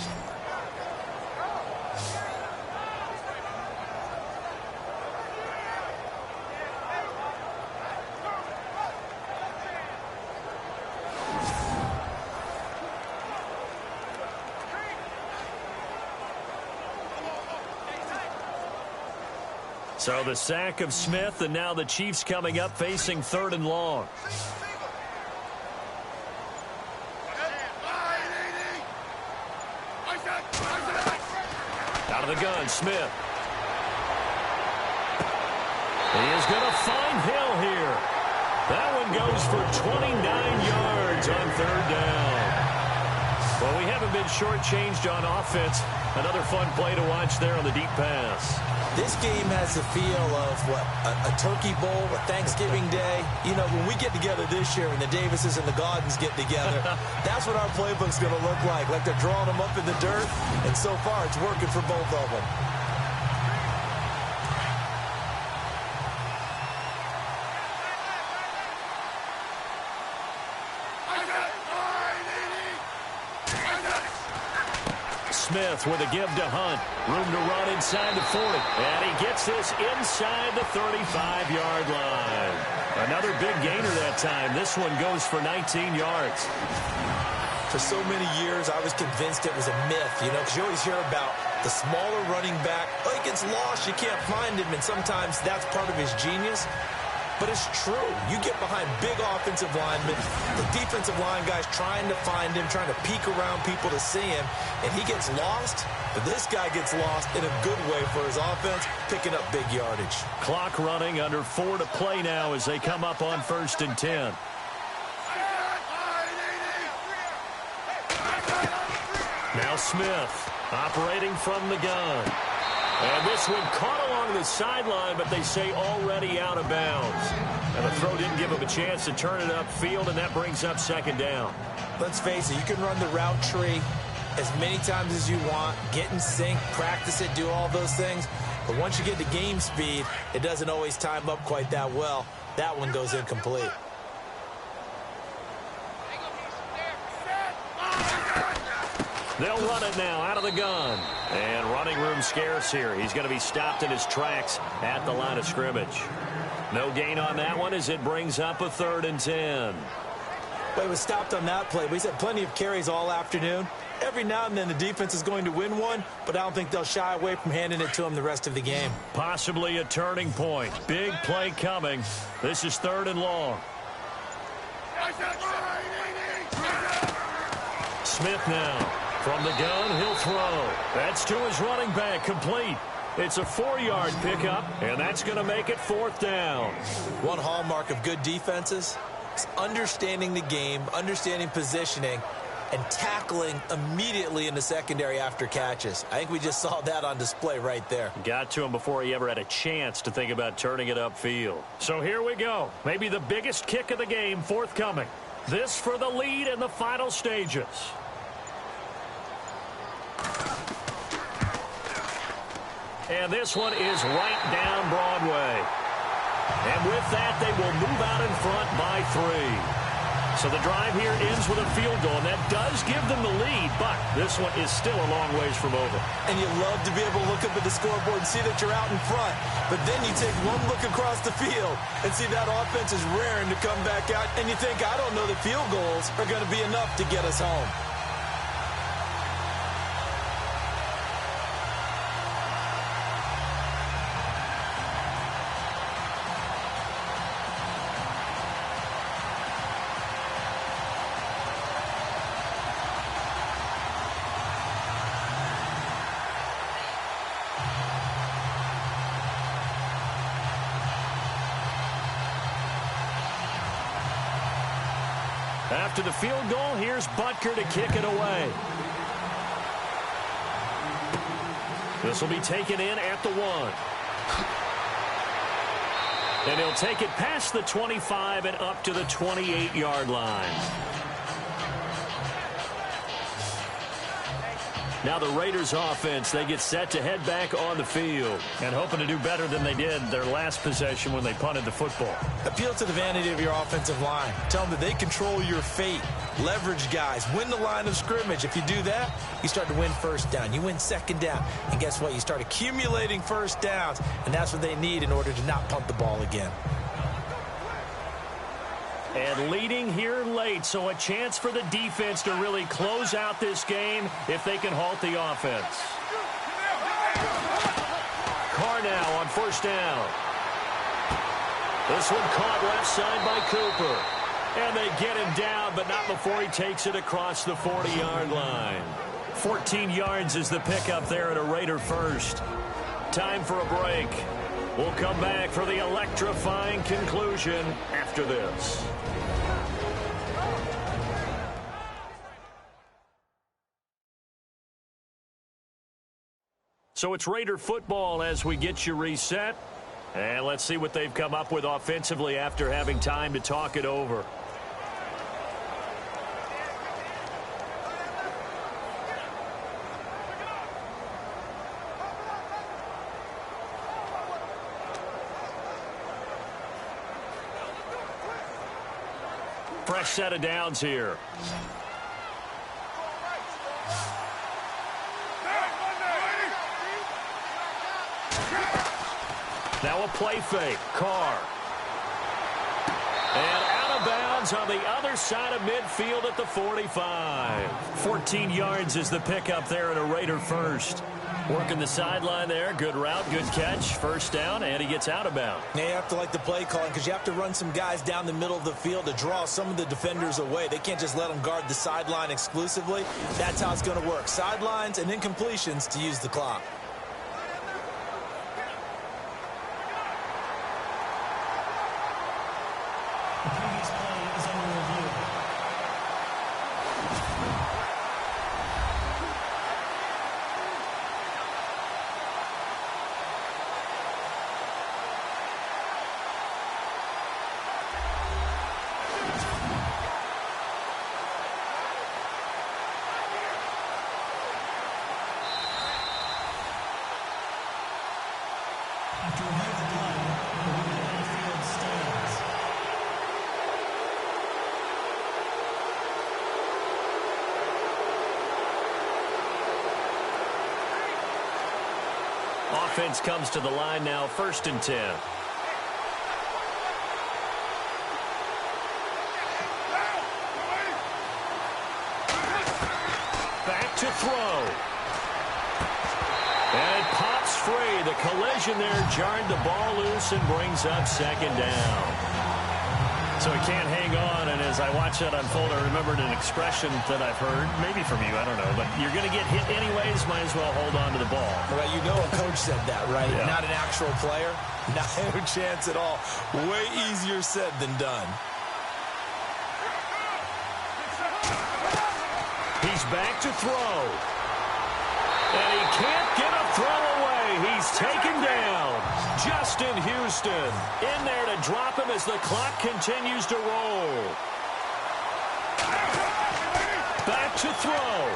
So the sack of Smith, and now the Chiefs coming up facing 3rd and long. Out of the gun, Smith. He is going to find Hill here. That one goes for 29 yards on 3rd down. Well, we haven't been shortchanged on offense. Another fun play to watch there on the deep pass. This game has the feel of, a Turkey Bowl, a Thanksgiving Day. You know, when we get together this year and the Davises and the Gaudens get together, that's what our playbook's going to look like they're drawing them up in the dirt, and so far it's working for both of them. Smith with a give to Hunt. Room to run inside the 40. And he gets this inside the 35-yard line. Another big gainer that time. This one goes for 19 yards. For so many years, I was convinced it was a myth, because you always hear about The smaller running back, he gets lost, you can't find him, and sometimes that's part of his genius. But it's true. You get behind big offensive linemen, the defensive line guy's trying to find him, trying to peek around people to see him, and he gets lost. But this guy gets lost in a good way for his offense, picking up big yardage. Clock running, under 4 to play now as they come up on 1st and 10. Now Smith operating from the gun. And this one caught along the sideline, but they say already out of bounds. And the throw didn't give him a chance to turn it upfield, and that brings up 2nd down. Let's face it, you can run the route tree as many times as you want, get in sync, practice it, do all those things. But once you get to game speed, it doesn't always time up quite that well. That one goes incomplete. They'll run it now out of the gun. And running room scarce here. He's going to be stopped in his tracks at the line of scrimmage. No gain on that one as it brings up a 3rd and 10. Well, he was stopped on that play, but he's had plenty of carries all afternoon. Every now and then the defense is going to win one, but I don't think they'll shy away from handing it to him the rest of the game. Possibly a turning point. Big play coming. This is 3rd and long. Smith now. From the gun, he'll throw. That's to his running back, complete. It's a 4-yard pickup, and that's going to make it 4th down. One hallmark of good defenses is understanding the game, understanding positioning, and tackling immediately in the secondary after catches. I think we just saw that on display right there. Got to him before he ever had a chance to think about turning it upfield. So here we go. Maybe the biggest kick of the game forthcoming. This for the lead in the final stages. And this one is right down Broadway. And with that, they will move out in front by 3. So the drive here ends with a field goal, and that does give them the lead, but this one is still a long ways from over. And you love to be able to look up at the scoreboard and see that you're out in front. But then you take one look across the field and see that offense is raring to come back out, and you think, I don't know that field goals are going to be enough to get us home. After the field goal, here's Butker to kick it away. This will be taken in at the 1. And he'll take it past the 25 and up to the 28-yard line. Now the Raiders offense, they get set to head back on the field and hoping to do better than they did their last possession when they punted the football. Appeal to the vanity of your offensive line. Tell them that they control your fate. Leverage guys. Win the line of scrimmage. If you do that, you start to win 1st down. You win 2nd down. And guess what? You start accumulating 1st downs. And that's what they need in order to not punt the ball again. And leading here late, so a chance for the defense to really close out this game if they can halt the offense. Carr now on 1st down. This one caught left side by Cooper. And they get him down, but not before he takes it across the 40-yard line. 14 yards is the pickup there at a Raider 1st. Time for a break. We'll come back for the electrifying conclusion after this. So it's Raider football as we get you reset. And let's see what they've come up with offensively after having time to talk it over. Fresh set of downs here. Now a play fake. Carr. And out of bounds on the other side of midfield at the 45. 14 yards is the pickup there at a Raider 1st. Working the sideline there. Good route, good catch. First down, and he gets out of bounds. Now you have to like the play calling because you have to run some guys down the middle of the field to draw some of the defenders away. They can't just let them guard the sideline exclusively. That's how it's going to work. Sidelines and incompletions to use the clock. The previous play is under review. After review of the play, the rule on the field stands. Offense comes to the line now, 1st and 10. Back to throw. And it pops free. The collision there jarred the ball loose and brings up 2nd down. So he can't hang on, and as I watch that unfold, I remembered an expression that I've heard, maybe from you, I don't know, but you're going to get hit anyways, might as well hold on to the ball. Right, you know a coach said that, right? Yeah. Not an actual player. Not a chance at all. Way easier said than done. He's back to throw. And he can't get a throw away. He's taken down. Justin Houston in there to drop him as the clock continues to roll. Back to throw.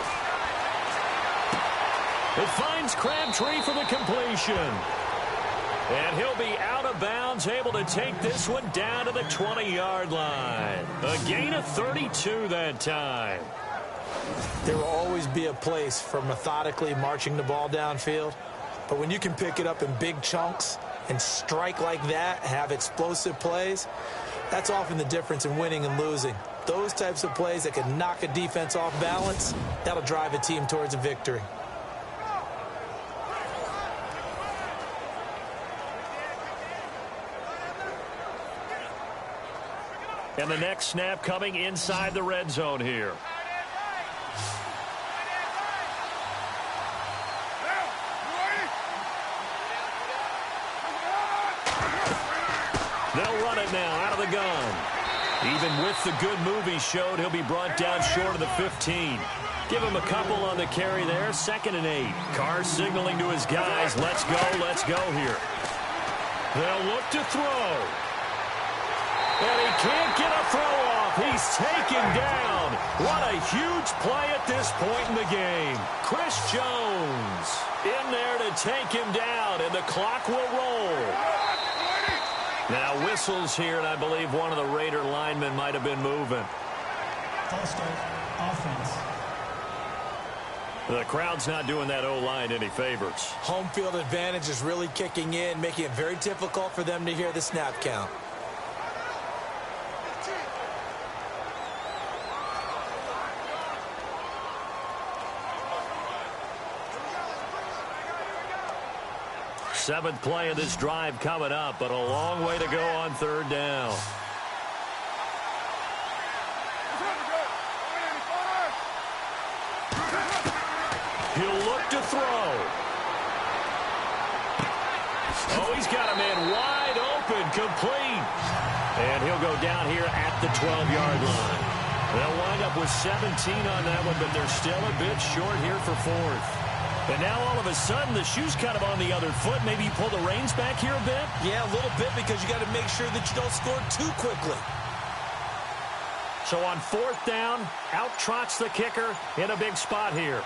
It finds Crabtree for the completion. And he'll be out of bounds, able to take this one down to the 20-yard line. A gain of 32 that time. There will always be a place for methodically marching the ball downfield. But when you can pick it up in big chunks and strike like that, have explosive plays, that's often the difference in winning and losing. Those types of plays that can knock a defense off balance, that'll drive a team towards a victory. And the next snap coming inside the red zone here. They'll run it now out of the gun. Even with the good move he showed, he'll be brought down short of the 15. Give him a couple on the carry there. 2nd and 8. Carr signaling to his guys, let's go here. They'll look to throw. And he can't get a throw off. He's taken down. What a huge play at this point in the game. Chris Jones in there to take him down, and the clock will roll. Now whistles here, and I believe one of the Raider linemen might have been moving. False start, offense. The crowd's not doing that O-line any favors. Home field advantage is really kicking in, making it very difficult for them to hear the snap count. Seventh play of this drive coming up, but a long way to go on 3rd down. He'll look to throw. Oh, he's got a man wide open, complete. And he'll go down here at the 12-yard line. They'll wind up with 17 on that one, but they're still a bit short here for 4th. And now all of a sudden the shoe's kind of on the other foot. Maybe you pull the reins back here a bit? Yeah, a little bit, because you got to make sure that you don't score too quickly. So on 4th down, out trots the kicker in a big spot here.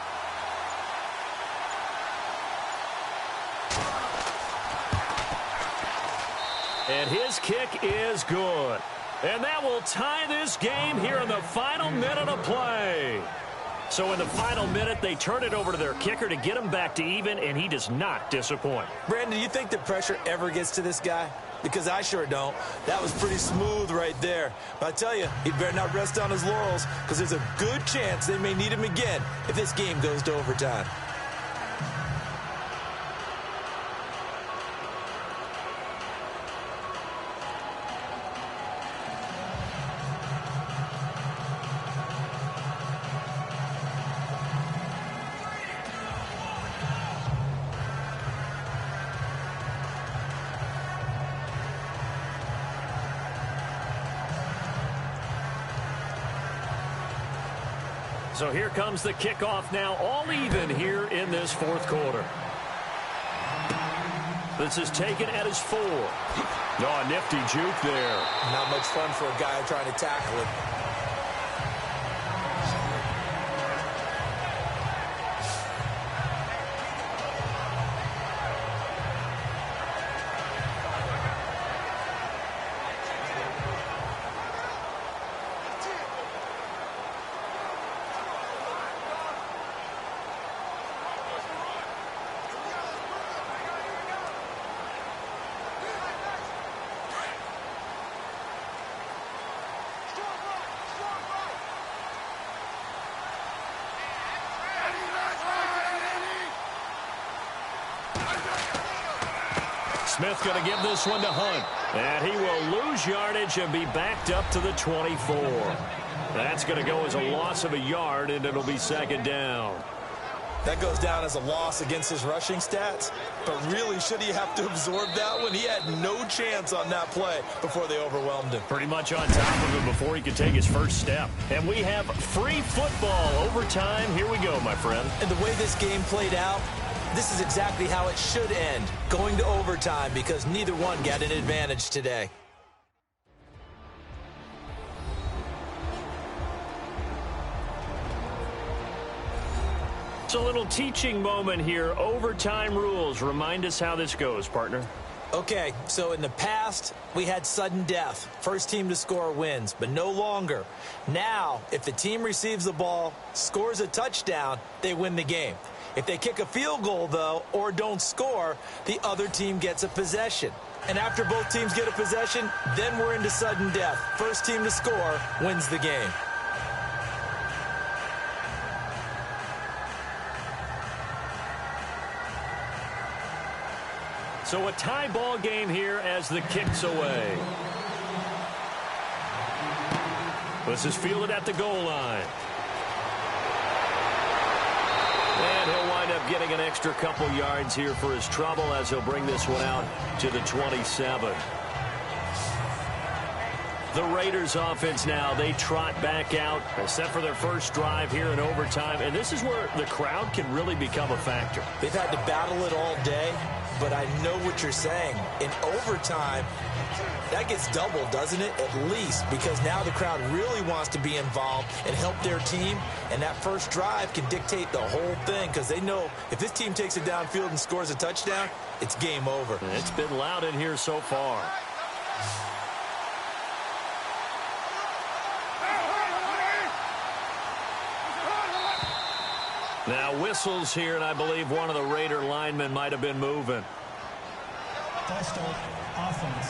And his kick is good. And that will tie this game here in the final minute of play. So in the final minute, they turn it over to their kicker to get him back to even, and he does not disappoint. Brandon, do you think the pressure ever gets to this guy? Because I sure don't. That was pretty smooth right there. But I tell you, he better not rest on his laurels, because there's a good chance they may need him again if this game goes to overtime. So here comes the kickoff now, all even here in this fourth quarter. This is taken at his 4. Oh, a nifty juke there. Not much fun for a guy trying to tackle it. Smith going to give this one to Hunt. And he will lose yardage and be backed up to the 24. That's going to go as a loss of a yard, and it'll be second down. That goes down as a loss against his rushing stats. But really, should he have to absorb that one? He had no chance on that play before they overwhelmed him. Pretty much on top of him before he could take his first step. And we have free football overtime. Here we go, my friend. And the way this game played out, this is exactly how it should end, going to overtime, because neither one got an advantage today. It's a little teaching moment here. Overtime rules. Remind us how this goes, partner. Okay, so in the past, we had sudden death. First team to score wins, but no longer. Now, if the team receives the ball, scores a touchdown, they win the game. If they kick a field goal, though, or don't score, the other team gets a possession. And after both teams get a possession, then we're into sudden death. First team to score wins the game. So a tie ball game here as the kick's away. This is fielded at the goal line. And he'll wind up getting an extra couple yards here for his trouble as he'll bring this one out to the 27. The Raiders offense now, they trot back out, set for their first drive here in overtime. And this is where the crowd can really become a factor. They've had to battle it all day, but I know what you're saying. In overtime, that gets doubled, doesn't it? At least, because now the crowd really wants to be involved and help their team. And that first drive can dictate the whole thing, because they know if this team takes it downfield and scores a touchdown, it's game over. It's been loud in here so far. Now whistles here, and I believe one of the Raider linemen might have been moving. False start, offense.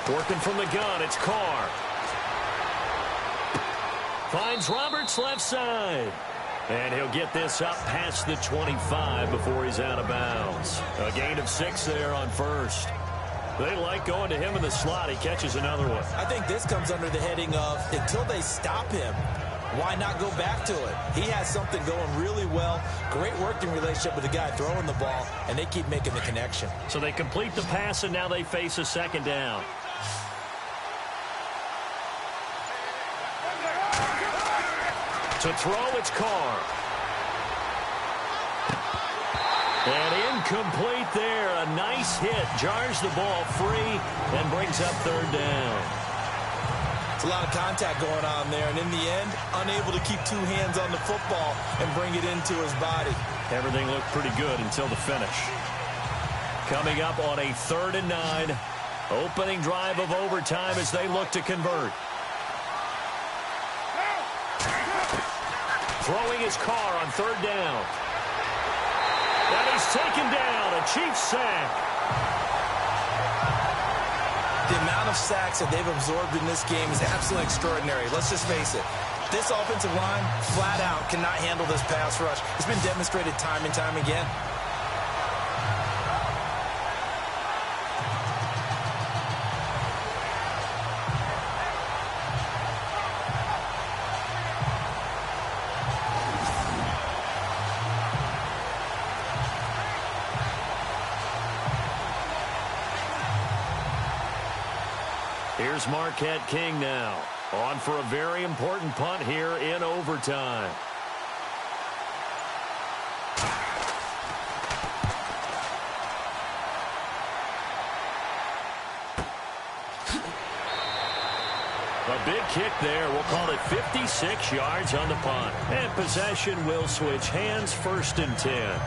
Working from the gun, it's Carr. Finds Roberts left side. And he'll get this up past the 25 before he's out of bounds. A gain of 6 there on first. They like going to him in the slot. He catches another one. I think this comes under the heading of, until they stop him, why not go back to it? He has something going really well. Great working relationship with the guy throwing the ball, and they keep making the connection. So they complete the pass, and now they face a second down. To throw, it's Carr. And incomplete there. A nice hit. Jars the ball free and brings up third down. It's a lot of contact going on there, and in the end, unable to keep two hands on the football and bring it into his body. Everything looked pretty good until the finish. Coming up on a 3rd and 9. Opening drive of overtime as they look to convert. Throwing his Carr on 3rd down. And he's taken down. A Chiefs sack. The amount of sacks that they've absorbed in this game is absolutely extraordinary. Let's just face it. This offensive line, flat out, cannot handle this pass rush. It's been demonstrated time and time again. Here's Marquette King now, on for a very important punt here in overtime. A big kick there. We'll call it 56 yards on the punt. And possession will switch hands, 1st and 10.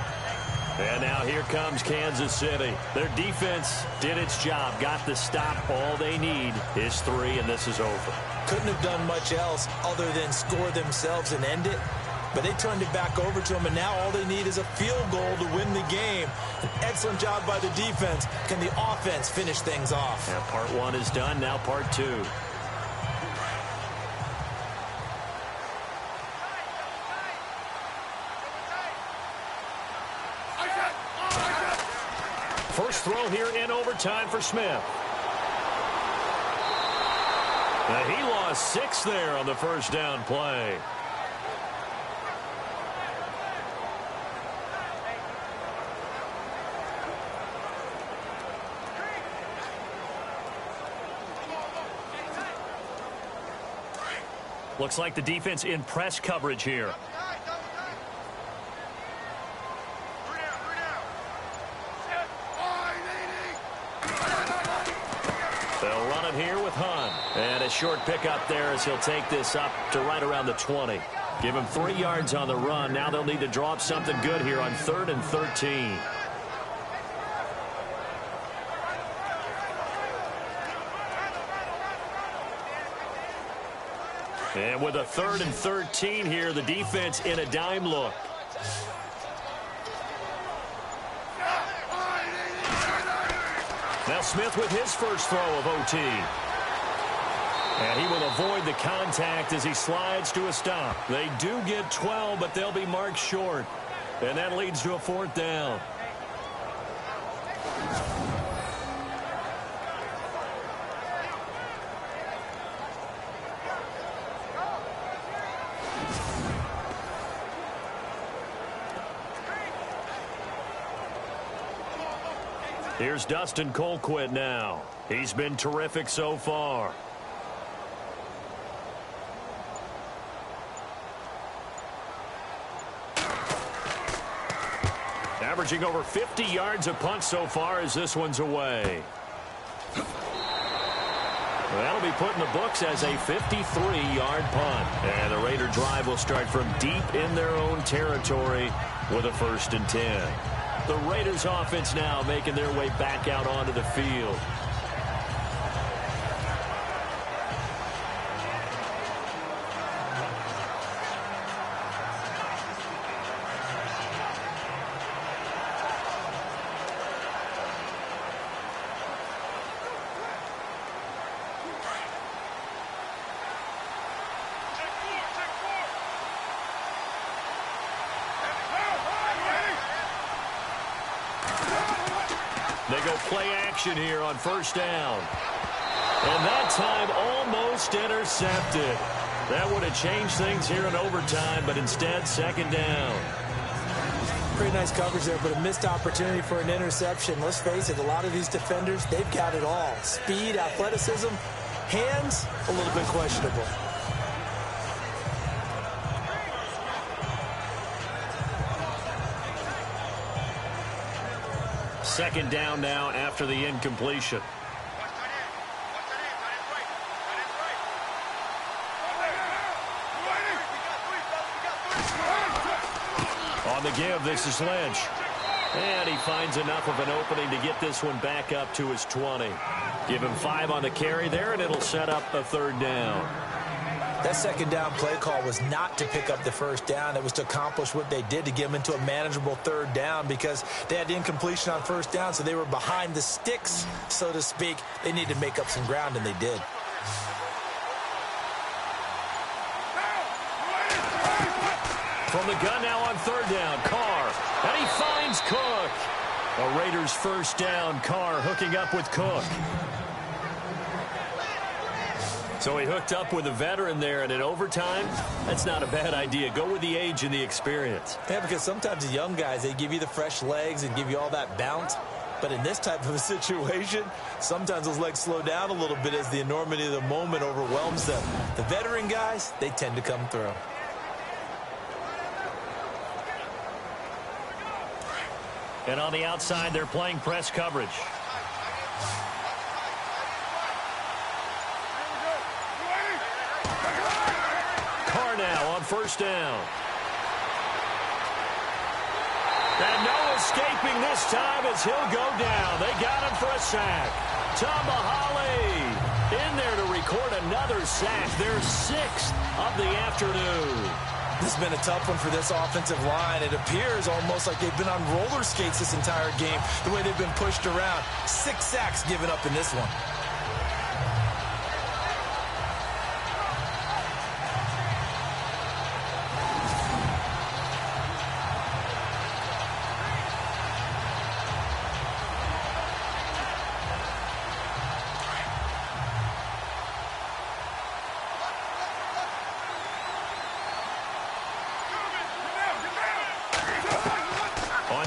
And now here comes Kansas City. Their defense did its job, got the stop. All they need is 3, and this is over. Couldn't have done much else other than score themselves and end it. But they turned it back over to them, and now all they need is a field goal to win the game. An excellent job by the defense. Can the offense finish things off? Yeah, part 1 is done, now part 2. First throw here in overtime for Smith. Now he lost 6 there on the first down play. Looks like the defense in press coverage here. They'll run it here with Hunt. And a short pickup there as he'll take this up to right around the 20. Give him 3 yards on the run. Now they'll need to draw up something good here on 3rd and 13. And with a 3rd and 13 here, the defense in a dime look. Now Smith with his first throw of OT. And he will avoid the contact as he slides to a stop. They do get 12, but they'll be marked short. And that leads to a 4th down. Here's Dustin Colquitt now. He's been terrific so far. Averaging over 50 yards a punt so far as this one's away. That'll be put in the books as a 53-yard punt. And the Raider drive will start from deep in their own territory with a 1st and 10. The Raiders offense now making their way back out onto the field. They go play action here on 1st down. And that time almost intercepted. That would have changed things here in overtime, but instead 2nd down. Pretty nice coverage there, but a missed opportunity for an interception. Let's face it, a lot of these defenders, they've got it all. Speed, athleticism, hands, a little bit questionable. Second down now after the incompletion. On the give, this is Lynch. And he finds enough of an opening to get this one back up to his 20. Give him 5 on the carry there, and it'll set up a 3rd down. That 2nd down play call was not to pick up the 1st down. It was to accomplish what they did, to get them into a manageable 3rd down, because they had incompletion on 1st down, so they were behind the sticks, so to speak. They needed to make up some ground, and they did. From the gun now on third down, Carr. And he finds Cook. A Raiders first down. Carr hooking up with Cook. So he hooked up with a veteran there, and in overtime, that's not a bad idea. Go with the age and the experience. Yeah, because sometimes the young guys, they give you the fresh legs and give you all that bounce. But in this type of a situation, sometimes those legs slow down a little bit as the enormity of the moment overwhelms them. The veteran guys, they tend to come through. And on the outside, they're playing press coverage. Carr now on first down. And no escaping this time as he'll go down. They got him for a sack. Tamahale in there to record another sack. Their 6th of the afternoon. This has been a tough one for this offensive line. It appears almost like they've been on roller skates this entire game, the way they've been pushed around. 6 sacks given up in this one.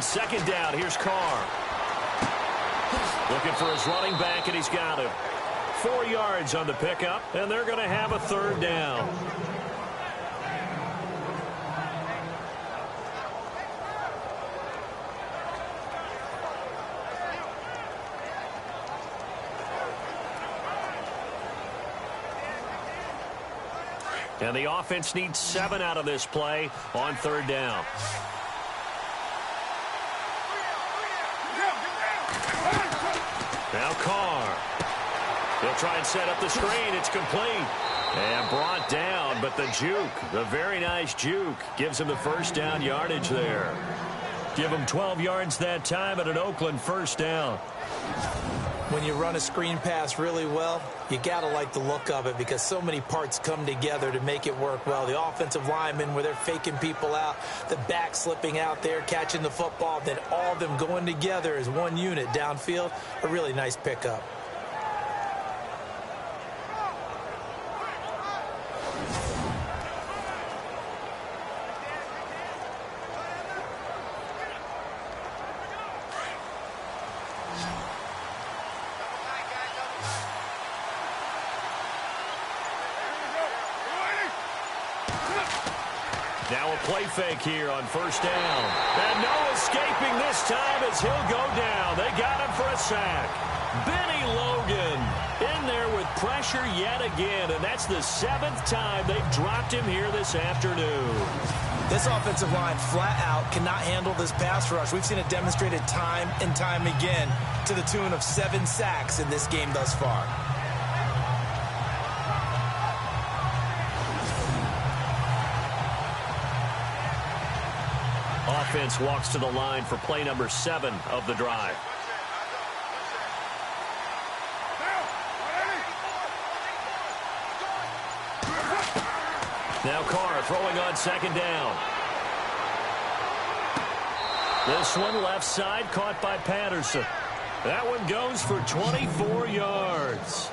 Second down, here's Carr. Looking for his running back, and he's got him. 4 yards on the pickup, and they're going to have a third down. And the offense needs 7 out of this play on third down. Now Carr. He'll try and set up the screen. It's complete. And brought down, but the juke, the very nice juke, gives him the first down yardage there. Give him 12 yards that time at an Oakland first down. When you run a screen pass really well, you got to like the look of it because so many parts come together to make it work well. The offensive linemen, where they're faking people out, the back slipping out there, catching the football, then all of them going together as one unit downfield. A really nice pickup. Now a play fake here on first down. And no escaping this time as he'll go down. They got him for a sack. Benny Logan in there with pressure yet again. And that's the 7th time they've dropped him here this afternoon. This offensive line flat out cannot handle this pass rush. We've seen it demonstrated time and time again to the tune of 7 sacks in this game thus far. Offense walks to the line for play number 7 of the drive. Now Carr throwing on second down. This one left side caught by Patterson. That one goes for 24 yards.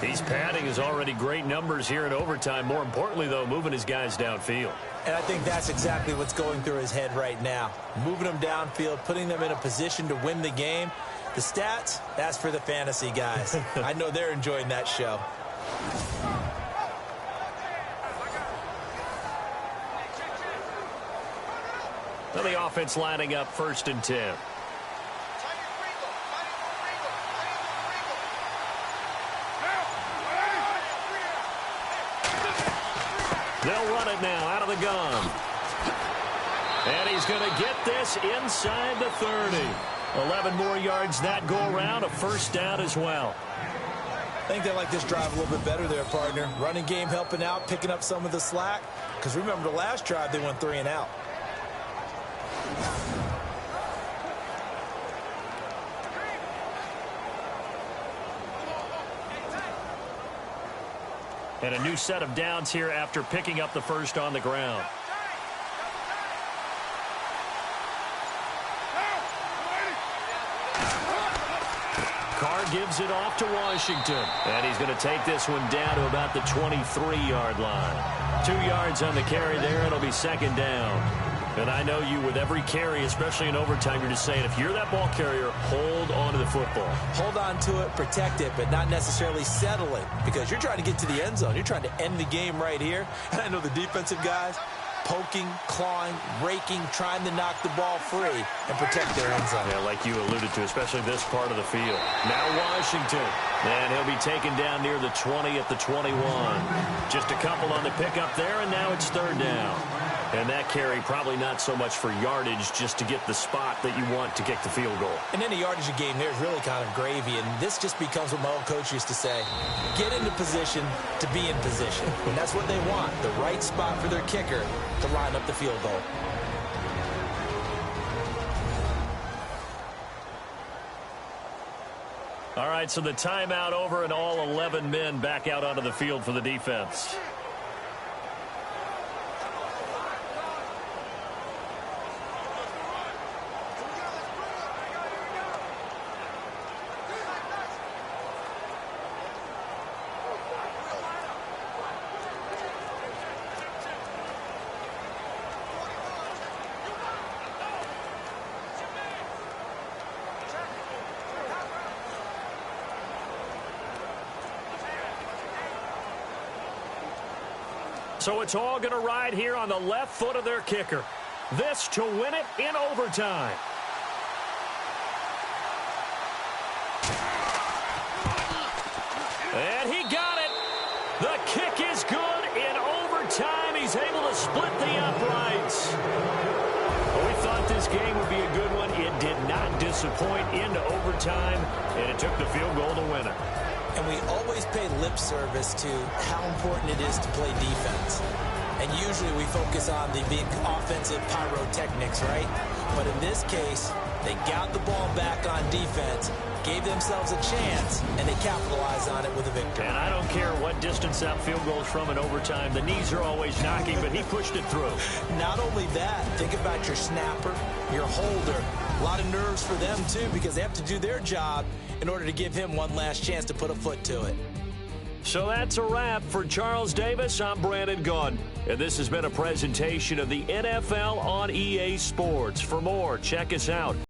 He's padding his already great numbers here in overtime. More importantly, though, moving his guys downfield. And I think that's exactly what's going through his head right now. Moving them downfield, putting them in a position to win the game. The stats, that's for the fantasy guys. I know they're enjoying that show. Now the offense lining up 1st and 10. They'll run it now out of the gun. And he's going to get this inside the 30. 11 more yards that go around, a first down as well. I think they like this drive a little bit better there, partner. Running game helping out, picking up some of the slack. Because remember, the last drive, they went 3 and out. And a new set of downs here after picking up the first on the ground. Carr gives it off to Washington. And he's going to take this one down to about the 23-yard line. 2 yards on the carry there. It'll be second down. And I know you, with every carry, especially in overtime, you're just saying, if you're that ball carrier, hold on to the football. Hold on to it, protect it, but not necessarily settle it, because you're trying to get to the end zone. You're trying to end the game right here. And I know the defensive guys, poking, clawing, raking, trying to knock the ball free and protect their end zone. Yeah, like you alluded to, especially this part of the field. Now Washington. And he'll be taken down near the 20 at the 21. Just a couple on the pickup there, and now it's third down. And that carry probably not so much for yardage, just to get the spot that you want to kick the field goal. And in a yardage game, there's really kind of gravy. And this just becomes what my old coach used to say, get into position to be in position. And that's what they want, the right spot for their kicker to line up the field goal. All right, so the timeout over and all 11 men back out onto the field for the defense. So it's all going to ride here on the left foot of their kicker. This to win it in overtime. And he got it. The kick is good in overtime. He's able to split the uprights. Well, we thought this game would be a good one. It did not disappoint into overtime, and it took the field goal to win it. And we always pay lip service to how important it is to play defense. And usually we focus on the big offensive pyrotechnics, right? But in this case, they got the ball back on defense, gave themselves a chance, and they capitalized on it with a victory. And I don't care what distance that field goal is from in overtime. The knees are always knocking, but he pushed it through. Not only that, think about your snapper, your holder. A lot of nerves for them, too, because they have to do their job in order to give him one last chance to put a foot to it. So that's a wrap for Charles Davis. I'm Brandon Gaudin, and this has been a presentation of the NFL on EA Sports. For more, check us out